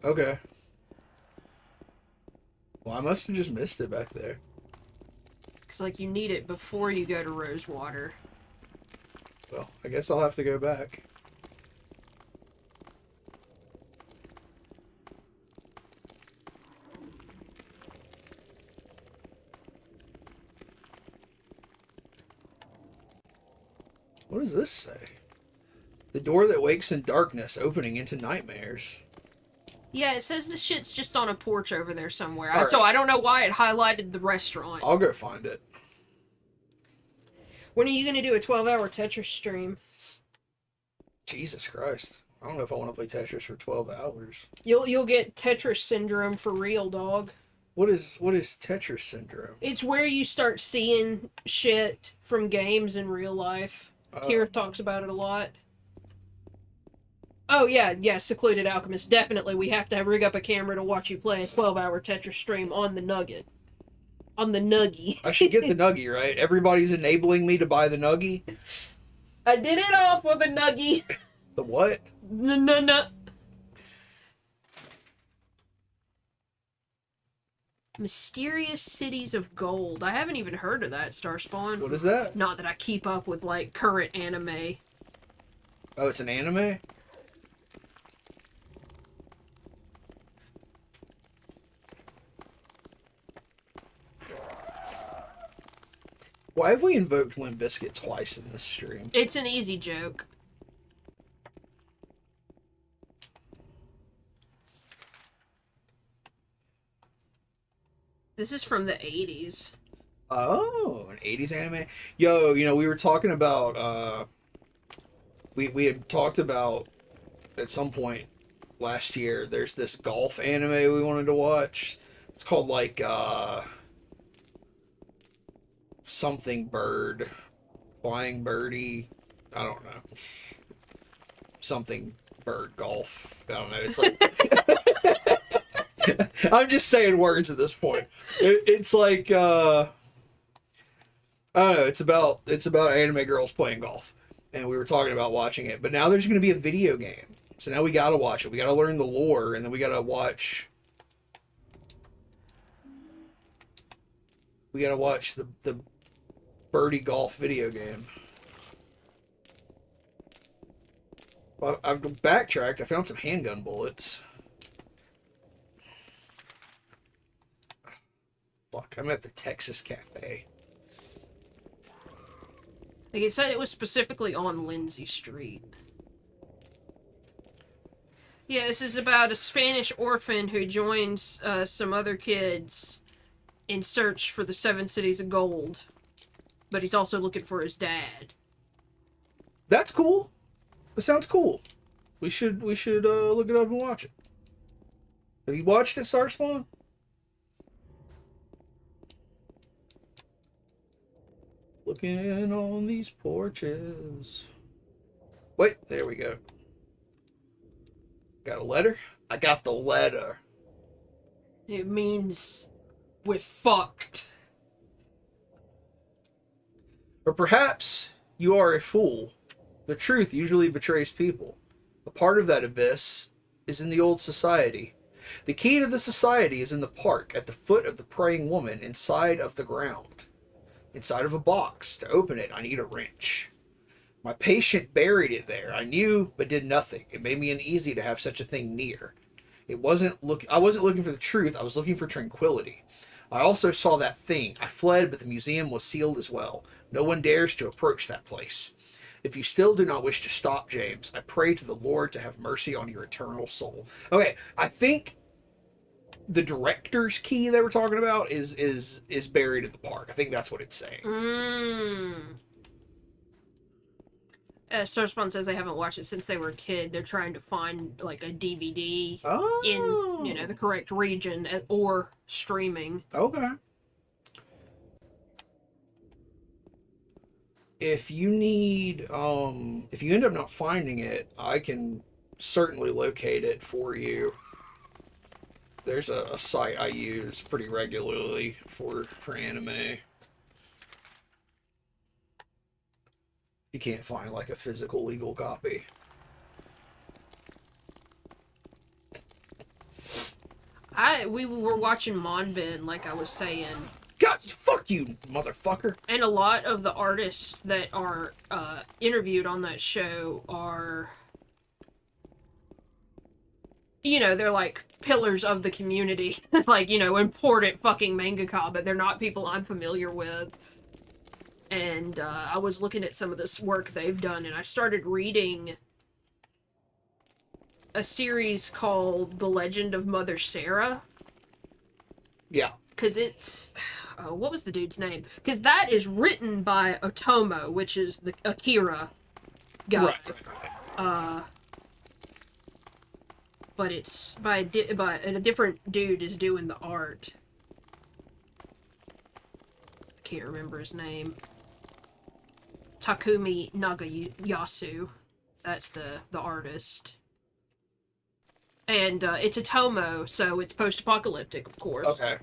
Okay. Well, I must have just missed it back there. Cause like you need it before you go to Rosewater. Well, I guess I'll have to go back. What does this say? The door that wakes in darkness, opening into nightmares. Yeah, it says the shit's just on a porch over there somewhere. All right. So I don't know why it highlighted the restaurant. I'll go find it. When are you gonna do a 12-hour Tetris stream? Jesus Christ. I don't know if I want to play Tetris for 12 hours. You'll get Tetris syndrome for real, dog. What is Tetris syndrome? It's where you start seeing shit from games in real life. Tier talks about it a lot. Oh, yeah, Secluded Alchemist. Definitely, we have to rig up a camera to watch you play a 12-hour Tetris stream on the Nugget. On the Nuggy. I should get the Nuggy, right? Everybody's enabling me to buy the Nuggy. I did it all for the Nuggy. The what? No. Mysterious Cities of Gold. I haven't even heard of that, Starspawn. What is that? Not that I keep up with, like, current anime. Oh, it's an anime? Why have we invoked Limp Bizkit twice in this stream? It's an easy joke. This is from the 80s. Oh, an 80s anime? Yo, you know, we were talking about, we had talked about, at some point last year, there's this golf anime we wanted to watch. It's called, like, something bird, flying birdie, I don't know. Something bird golf. I don't know. It's like... I'm just saying words at this point. It's like, I don't know, it's about anime girls playing golf. And we were talking about watching it. But now there's going to be a video game. So now we got to watch it. We got to learn the lore, and then we got to watch... We got to watch the birdie golf video game. Well, I've backtracked. I found some handgun bullets. Fuck, I'm at the Texas Cafe. Like it said it was specifically on Lindsay Street. Yeah, this is about a Spanish orphan who joins some other kids in search for the 7 cities of gold. But he's also looking for his dad. That's cool. That sounds cool. We should look it up and watch it. Have you watched it, Starspawn? Looking on these porches. Wait, there we go. Got a letter? I got the letter. It means we're fucked. Or perhaps you are a fool. The truth usually betrays people. A part of that abyss is in the old society. The key to the society is in the park, at the foot of the praying woman, inside of the ground. Inside of a box. To open it, I need a wrench. My patient buried it there. I knew, but did nothing. It made me uneasy to have such a thing near. I wasn't looking for the truth. I was looking for tranquility. I also saw that thing. I fled, but the museum was sealed as well. No one dares to approach that place. If you still do not wish to stop, James, I pray to the Lord to have mercy on your eternal soul. Okay, I think the director's key they were talking about is buried in the park. I think that's what it's saying. Sourcepawn says they haven't watched it since they were a kid. They're trying to find like a DVD Oh. in the correct region or streaming. Okay. If you need, if you end up not finding it, I can certainly locate it for you. There's a site I use pretty regularly for anime. You can't find like a physical legal copy. We were watching Monbin, like I was saying. God, fuck you, motherfucker. And a lot of the artists that are interviewed on that show are, they're like pillars of the community. Like, important fucking mangaka, but they're not people I'm familiar with. And I was looking at some of this work they've done, and I started reading a series called The Legend of Mother Sarah. Yeah. Because it's... what was the dude's name? Because that is written by Otomo, which is the Akira guy. Right. But it's by a different dude is doing the art. Can't remember his name. Takumi Nagayasu. That's the artist. And it's a Tomo, so it's post-apocalyptic, of course. Okay.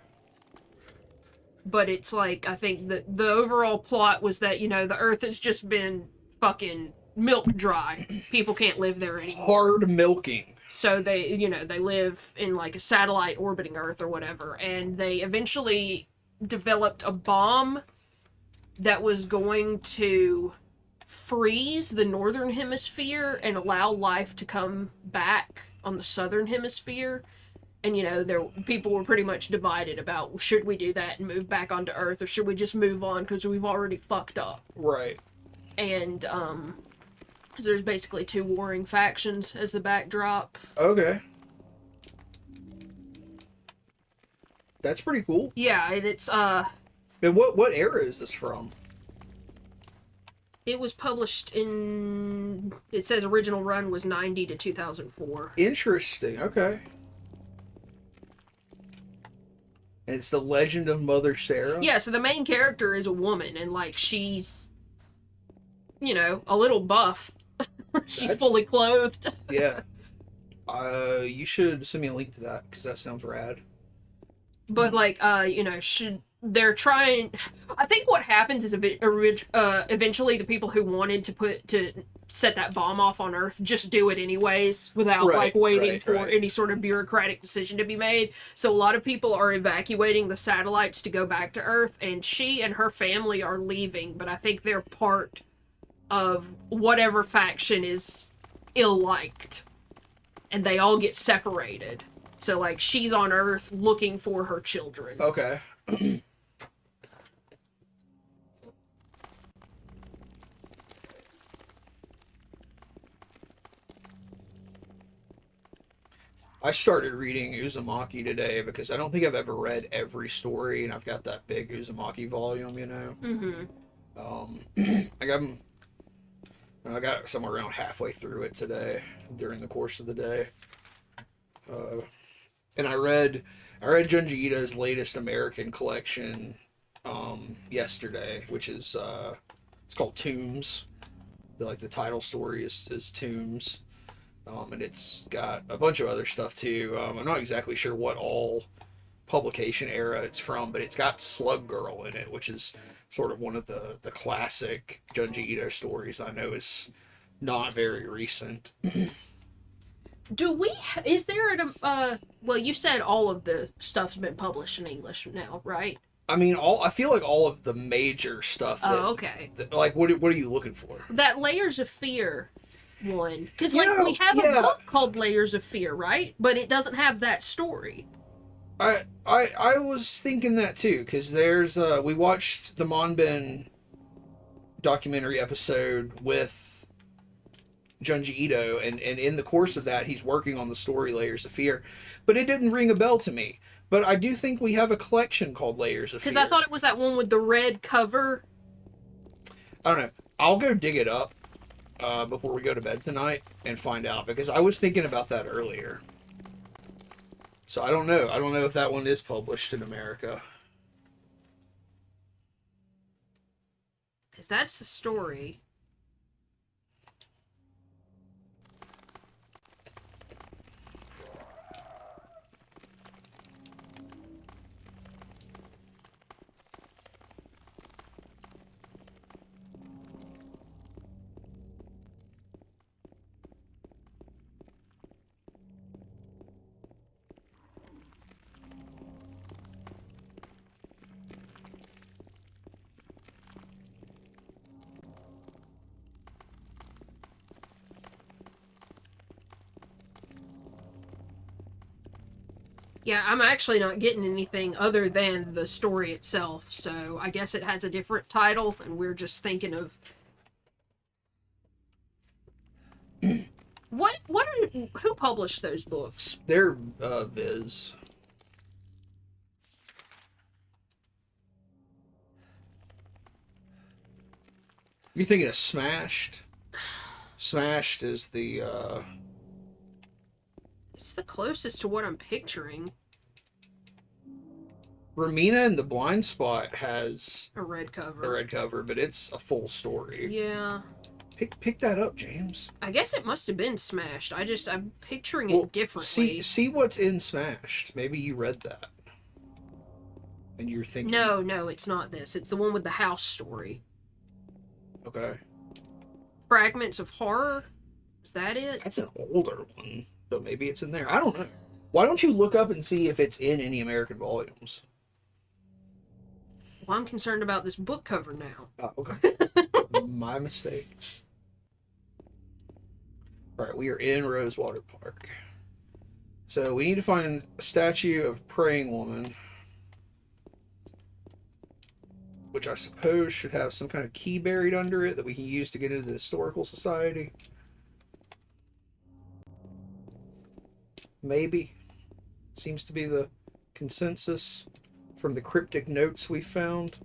But it's like, I think that the overall plot was that, the Earth has just been fucking milk dry. People can't live there anymore. Hard milking. So they, they live in like a satellite orbiting Earth or whatever. And they eventually developed a bomb that was going to freeze the northern hemisphere and allow life to come back on the southern hemisphere. And, people were pretty much divided about, should we do that and move back onto Earth, or should we just move on because we've already fucked up? Right. And, there's basically two warring factions as the backdrop. Okay. That's pretty cool. Yeah, and it's, And what era is this from? it was published in, it says original run was 90 to 2004. Interesting. Okay. And it's The Legend of Mother Sarah? Yeah, so the main character is a woman, and, like, she's, a little buff. She's fully clothed. Yeah. You should send me a link to that, because that sounds rad. But, like, they're trying... I think what happened is eventually the people who wanted to set that bomb off on Earth just do it anyways without waiting for any sort of bureaucratic decision to be made. So a lot of people are evacuating the satellites to go back to Earth, and she and her family are leaving, but I think they're part of whatever faction is ill-liked, and they all get separated. So, like, she's on Earth looking for her children. Okay. I started reading Uzumaki today because I don't think I've ever read every story, and I've got that big Uzumaki volume, Mm-hmm. I got somewhere around halfway through it today during the course of the day. And I read Junji Ito's latest American collection yesterday, which is it's called Tombs. The title story is Tombs. And it's got a bunch of other stuff too. I'm not exactly sure what all publication era it's from, but it's got Slug Girl in it, which is sort of one of the classic Junji Ito stories I know is not very recent. Is there well, you said all of the stuff's been published in English now, right? I mean, I feel like all of the major stuff. Oh, okay. Like, what are you looking for? That Layers of Fear one. Because, Yeah, like, we have yeah. a book called Layers of Fear, right? But it doesn't have that story. I was thinking that too, because there's we watched the Monbin documentary episode with Junji Ito, and in the course of that, he's working on the story Layers of Fear, but it didn't ring a bell to me. But I do think we have a collection called Layers of Fear. Because I thought it was that one with the red cover. I don't know. I'll go dig it up before we go to bed tonight and find out, because I was thinking about that earlier. So I don't know. I don't know if that one is published in America. Because that's the story. Yeah, I'm actually not getting anything other than the story itself, so I guess it has a different title, and we're just thinking of... Who published those books? They're Viz. You're thinking of Smashed? Smashed is the It's the closest to what I'm picturing. Romina and the Blind Spot has A red cover. a red cover, but it's a full story. Yeah. Pick that up, James. I guess it must have been Smashed. I'm picturing it differently. See what's in Smashed. Maybe you read that. And you're thinking... No, it's not this. It's the one with the house story. Okay. Fragments of Horror? Is that it? That's an older one, but maybe it's in there. I don't know. Why don't you look up and see if it's in any American volumes? Well, I'm concerned about this book cover now. Oh, okay. My mistake. Alright, we are in Rosewater Park. So we need to find a statue of Praying Woman, which I suppose should have some kind of key buried under it that we can use to get into the Historical Society. Maybe. Seems to be the consensus from the cryptic notes we found.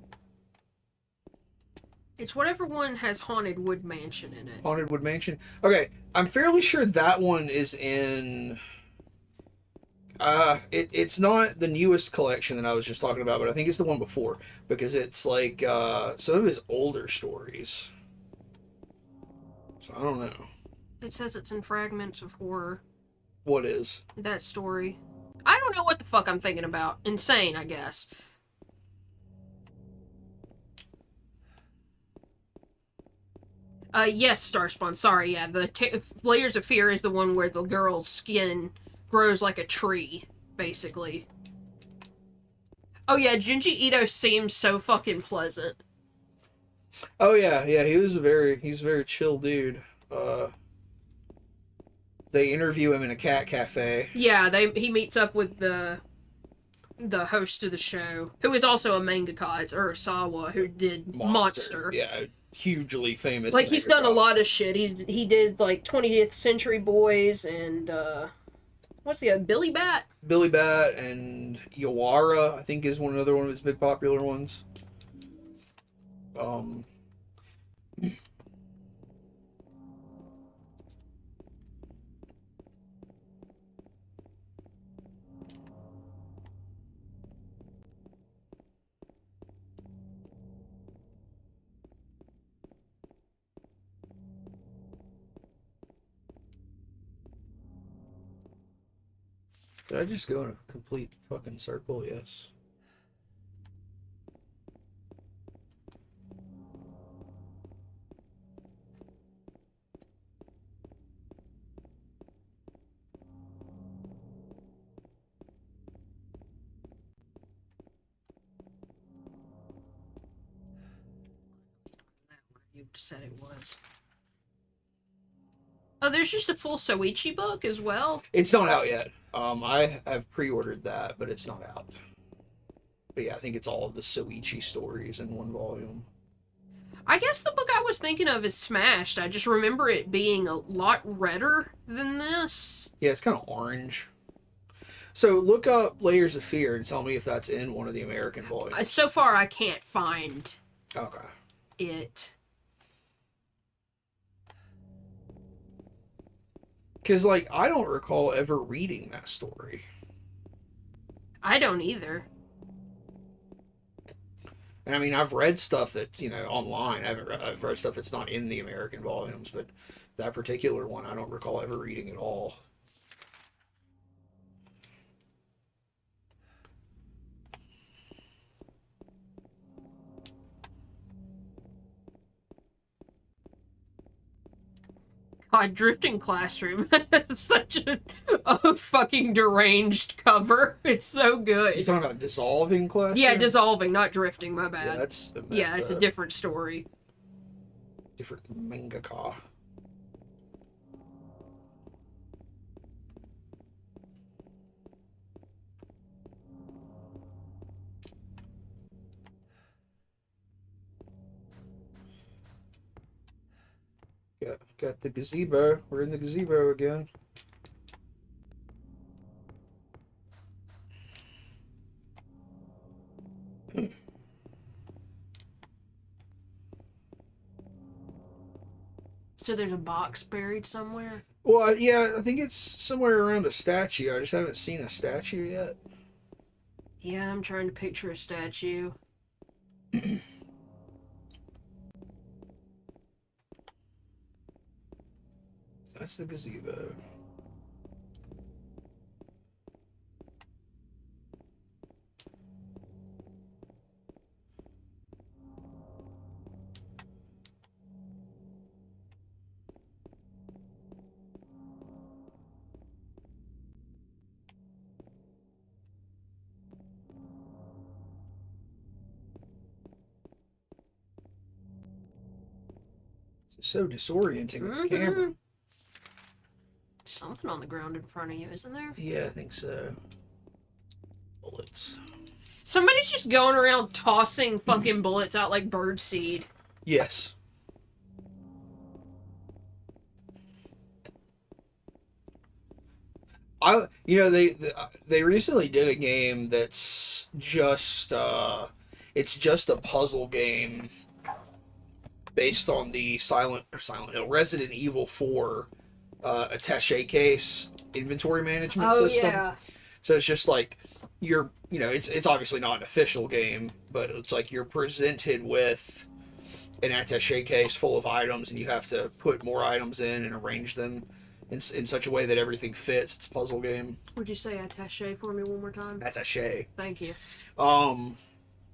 It's whatever one has Haunted Wood Mansion in it. Haunted Wood Mansion. Okay, I'm fairly sure that one is in... it's not the newest collection that I was just talking about, but I think it's the one before, because it's like some of his older stories. So I don't know. It says it's in Fragments of Horror. What is? That story. I don't know what the fuck I'm thinking about. Insane, I guess. Yes, Starspawn. Sorry, yeah. The Layers of Fear is the one where the girl's skin grows like a tree, basically. Oh yeah, Junji Ito seems so fucking pleasant. Oh yeah, he's a very chill dude. They interview him in a cat cafe. Yeah, he meets up with the host of the show, who is also a mangaka. It's Urasawa, who did Monster. Yeah, hugely famous. Like, he's done a lot of shit. He did, like, 20th Century Boys and, what's the other? Billy Bat? Billy Bat and Yawara, I think, is another one of his big popular ones. Did I just go in a complete fucking circle? Yes. said it was. Oh, there's just a full Soichi book as well. It's not out yet. I have pre-ordered that, but it's not out. But yeah, I think it's all of the Soichi stories in one volume. I guess the book I was thinking of is Smashed. I just remember it being a lot redder than this. Yeah, it's kind of orange. So look up Layers of Fear and tell me if that's in one of the American volumes. So far, I can't find Okay. it. Because, like, I don't recall ever reading that story. I don't either. And I mean, I've read stuff that's, online. I've read stuff that's not in the American volumes, but that particular one, I don't recall ever reading at all. God, Drifting Classroom. Such a fucking deranged cover. It's so good. You're talking about Dissolving Classroom? Yeah, Dissolving, not Drifting, my bad. Yeah, that's it's a different story. Different mangaka. Got the gazebo. We're in the gazebo again. So there's a box buried somewhere? Well, yeah, I think it's somewhere around a statue. I just haven't seen a statue yet. Yeah, I'm trying to picture a statue. That's the gazebo. It's so disorienting with the camera. Something on the ground in front of you, isn't there? Yeah, I think so. Bullets. Somebody's just going around tossing fucking bullets out like birdseed. Yes. They recently did a game that's just it's just a puzzle game based on the Resident Evil 4 attaché case inventory management system. Yeah. So it's just like it's obviously not an official game, but it's like you're presented with an attaché case full of items, and you have to put more items in and arrange them in such a way that everything fits. It's a puzzle game. Would you say attaché for me one more time? Attaché. Thank you.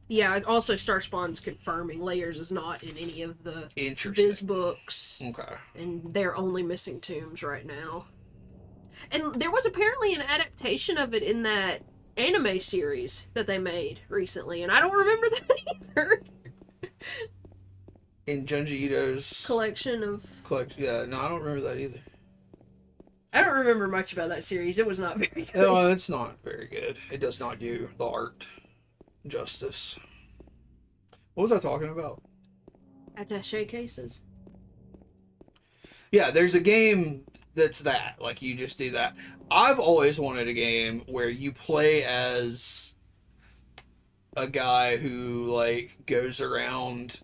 Yeah, also Starspawn's confirming Layers is not in any of the interesting Viz books. Okay. And they're only missing tombs right now. And there was apparently an adaptation of it in that anime series that they made recently, and I don't remember that either. In Junji Ito's collection of... Yeah, no, I don't remember that either. I don't remember much about that series. It was not very good. No, it's not very good. It does not do the art justice. What was I talking about? Attaché cases. Yeah, there's a game that's that. Like, you just do that. I've always wanted a game where you play as a guy who, like, goes around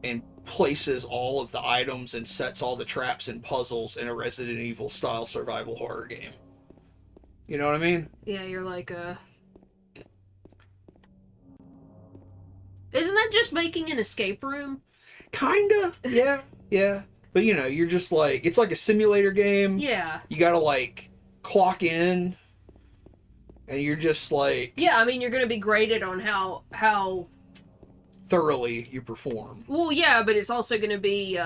and places all of the items and sets all the traps and puzzles in a Resident Evil style survival horror game. You know what I mean? Yeah, you're like Isn't that just making an escape room? Kinda. Yeah. Yeah. But you're just like, it's like a simulator game. Yeah. You gotta like clock in, and you're just like... Yeah, I mean, you're gonna be graded on how thoroughly you perform. Well, yeah, but it's also gonna be,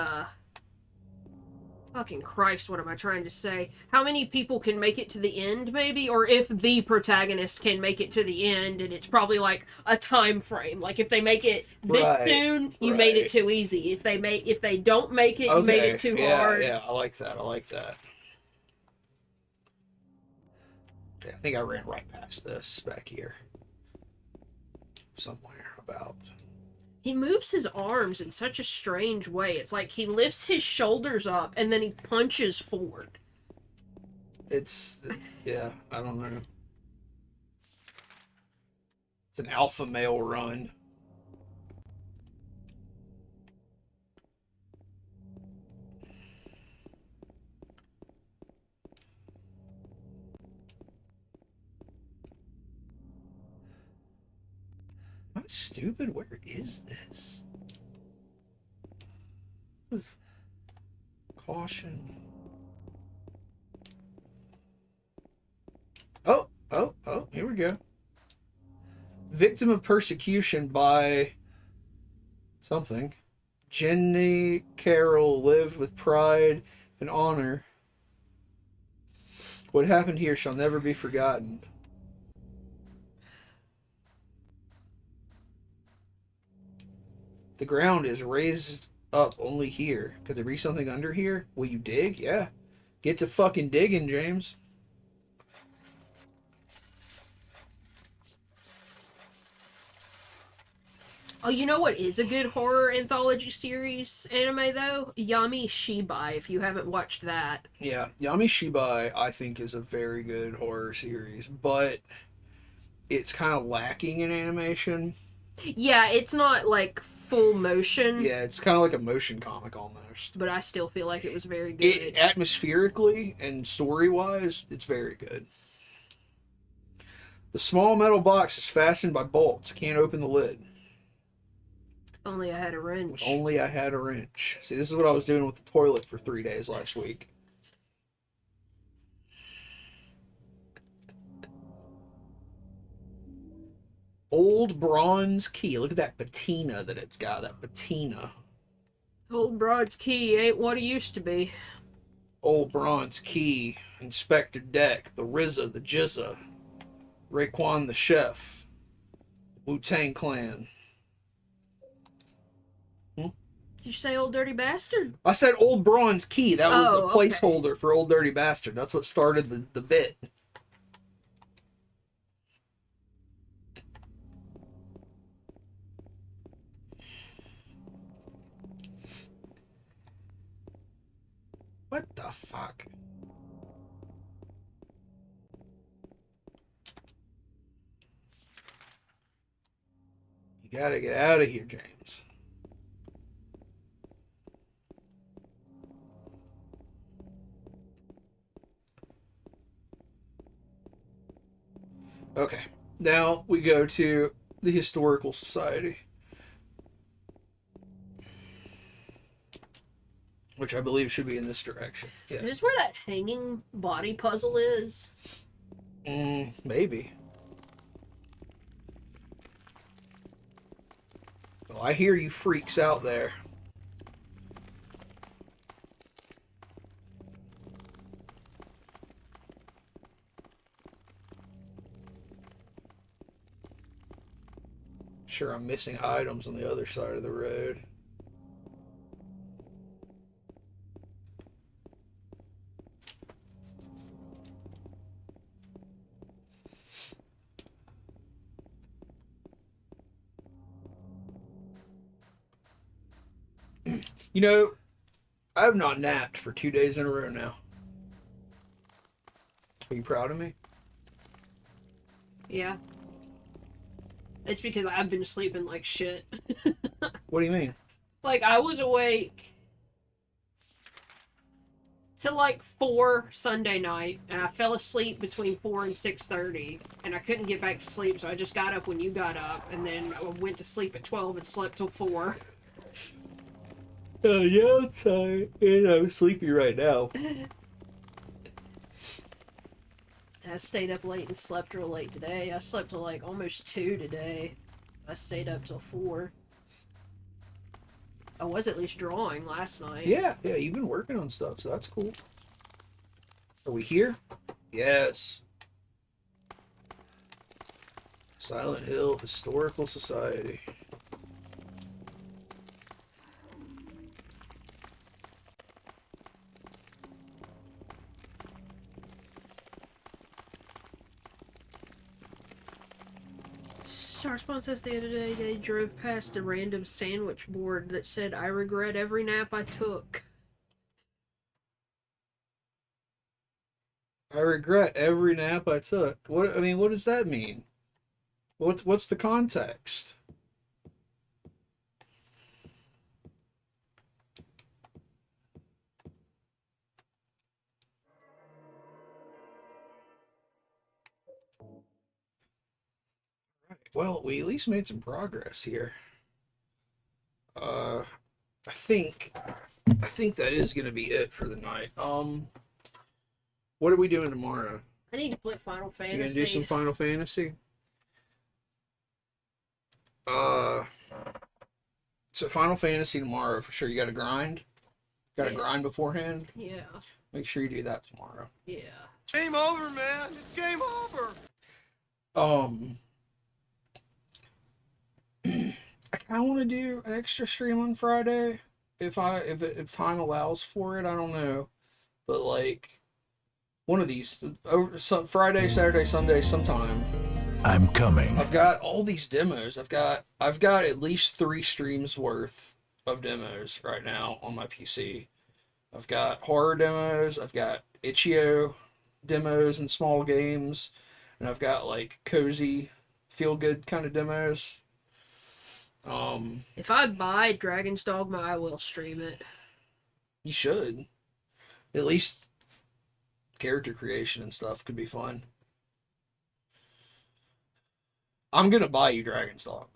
Fucking Christ, what am I trying to say? How many people can make it to the end, maybe? Or if the protagonist can make it to the end, and it's probably like a time frame. Like if they make it this Right, soon, you made it too easy. If they don't make it, you made it too hard. Yeah, I like that. I like that. Okay, I think I ran right past this back here. Somewhere about. He moves his arms in such a strange way. It's like he lifts his shoulders up and then he punches forward. It's, yeah, I don't know. It's an alpha male run. Am I stupid? Where is this? Caution. Oh, here we go. Victim of persecution by something. Jenny Carroll lived with pride and honor. What happened here shall never be forgotten. The ground is raised up only here. Could there be something under here? Will you dig? Yeah. Get to fucking digging, James. Oh, you know what is a good horror anthology series anime, though? Yami Shibai, if you haven't watched that. Yeah, Yami Shibai, I think, is a very good horror series, but it's kind of lacking in animation. Yeah, it's not, like, full motion. Yeah, it's kind of like a motion comic almost. But I still feel like it was very good. Atmospherically and story-wise, it's very good. The small metal box is fastened by bolts. Can't open the lid. Only I had a wrench. Only I had a wrench. See, this is what I was doing with the toilet for 3 days last week. Old bronze key. Look at that patina that it's got. That patina. Old Broad's key ain't what it used to be. Old bronze key. Inspector Deck. The RZA. The Jizza. Raekwon the Chef. Wu-Tang Clan. Did you say Old Dirty Bastard? I said Old Bronze Key. That was the okay. placeholder for Old Dirty Bastard. That's what started the bit. What the fuck? You gotta get out of here, James. Okay, now we go to the Historical Society, which I believe should be in this direction. Yes. Is this where that hanging body puzzle is? Maybe. Well, I hear you freaks out there. Sure, I'm missing items on the other side of the road. You know, I have not napped for 2 days in a row now. Are you proud of me? Yeah. It's because I've been sleeping like shit. What do you mean? Like, I was awake till like 4 Sunday night, and I fell asleep between 4 and 6:30, and I couldn't get back to sleep, so I just got up when you got up, and then I went to sleep at 12 and slept till 4. Yeah, I'm tired. And I'm sleepy right now. I stayed up late and slept real late today. I slept till like almost 2 today. I stayed up till 4. I was at least drawing last night. Yeah, you've been working on stuff, so that's cool. Are we here? Yes. Silent Hill Historical Society. Starspawn says the other day they drove past a random sandwich board that said, "I regret every nap I took." I regret every nap I took. What does that mean? What's the context? Well, we at least made some progress here. I think that is gonna be it for the night. What are we doing tomorrow? I need to play Final Fantasy. You gonna do some Final Fantasy? So Final Fantasy tomorrow for sure. You got to grind. Got to Yeah. grind beforehand. Yeah. Make sure you do that tomorrow. Yeah. Game over, man. It's game over. I kind of want to do an extra stream on Friday if time allows for it. I don't know, but like one of these over some Friday, Saturday, Sunday, sometime. I'm coming. I've got all these demos. I've got at least 3 streams worth of demos right now on my PC. I've got horror demos. I've got itch.io demos and small games, and I've got like cozy, feel good kind of demos. If I buy Dragon's Dogma, I will stream it. You should. At least character creation and stuff could be fun. I'm gonna buy you Dragon's Dogma.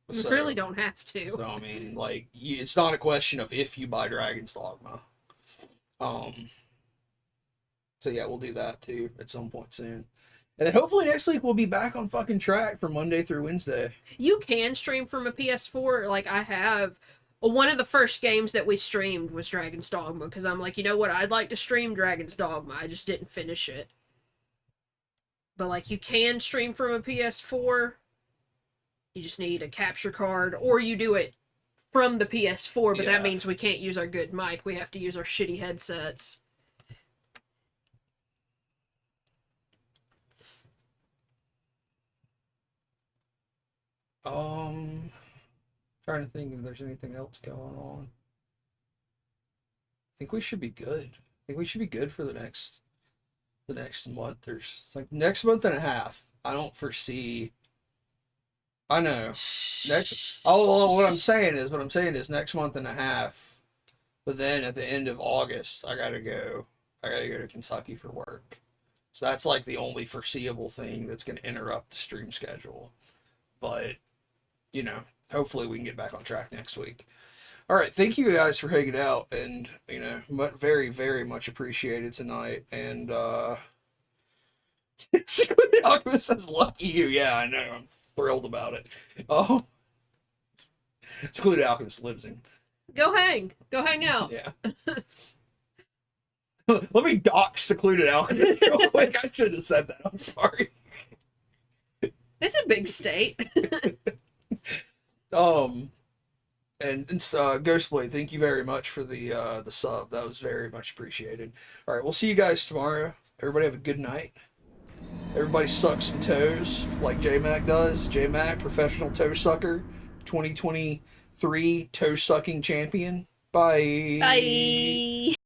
You really don't have to. So I mean, like, it's not a question of if you buy Dragon's Dogma. So yeah, we'll do that too at some point soon. And then hopefully next week we'll be back on fucking track from Monday through Wednesday. You can stream from a PS4. Like, I have. One of the first games that we streamed was Dragon's Dogma, because I'm like, you know what? I'd like to stream Dragon's Dogma. I just didn't finish it. But, like, you can stream from a PS4. You just need a capture card, or you do it from the PS4, but Yeah. that means we can't use our good mic. We have to use our shitty headsets. Trying to think if there's anything else going on. I think we should be good. I think we should be good for the next month. There's like next month and a half. I don't foresee. I know. What I'm saying is next month and a half. But then at the end of August, I gotta go to Kentucky for work. So that's like the only foreseeable thing that's gonna interrupt the stream schedule. But, you know, hopefully we can get back on track next week. All right, thank you guys for hanging out, and you know, very, very much appreciated tonight. And Secluded Alchemist says, "Lucky you." Yeah, I know. I'm thrilled about it. Oh, Secluded Alchemist lives in. Go hang out. Yeah. Let me dox Secluded Alchemist real quick. I should have said that. I'm sorry. It's a big state. And Ghostblade, thank you very much for the sub. That was very much appreciated. All right, we'll see you guys tomorrow. Everybody have a good night. Everybody suck some toes like J-Mac does. J-Mac, professional toe sucker, 2023 toe sucking champion. Bye. Bye.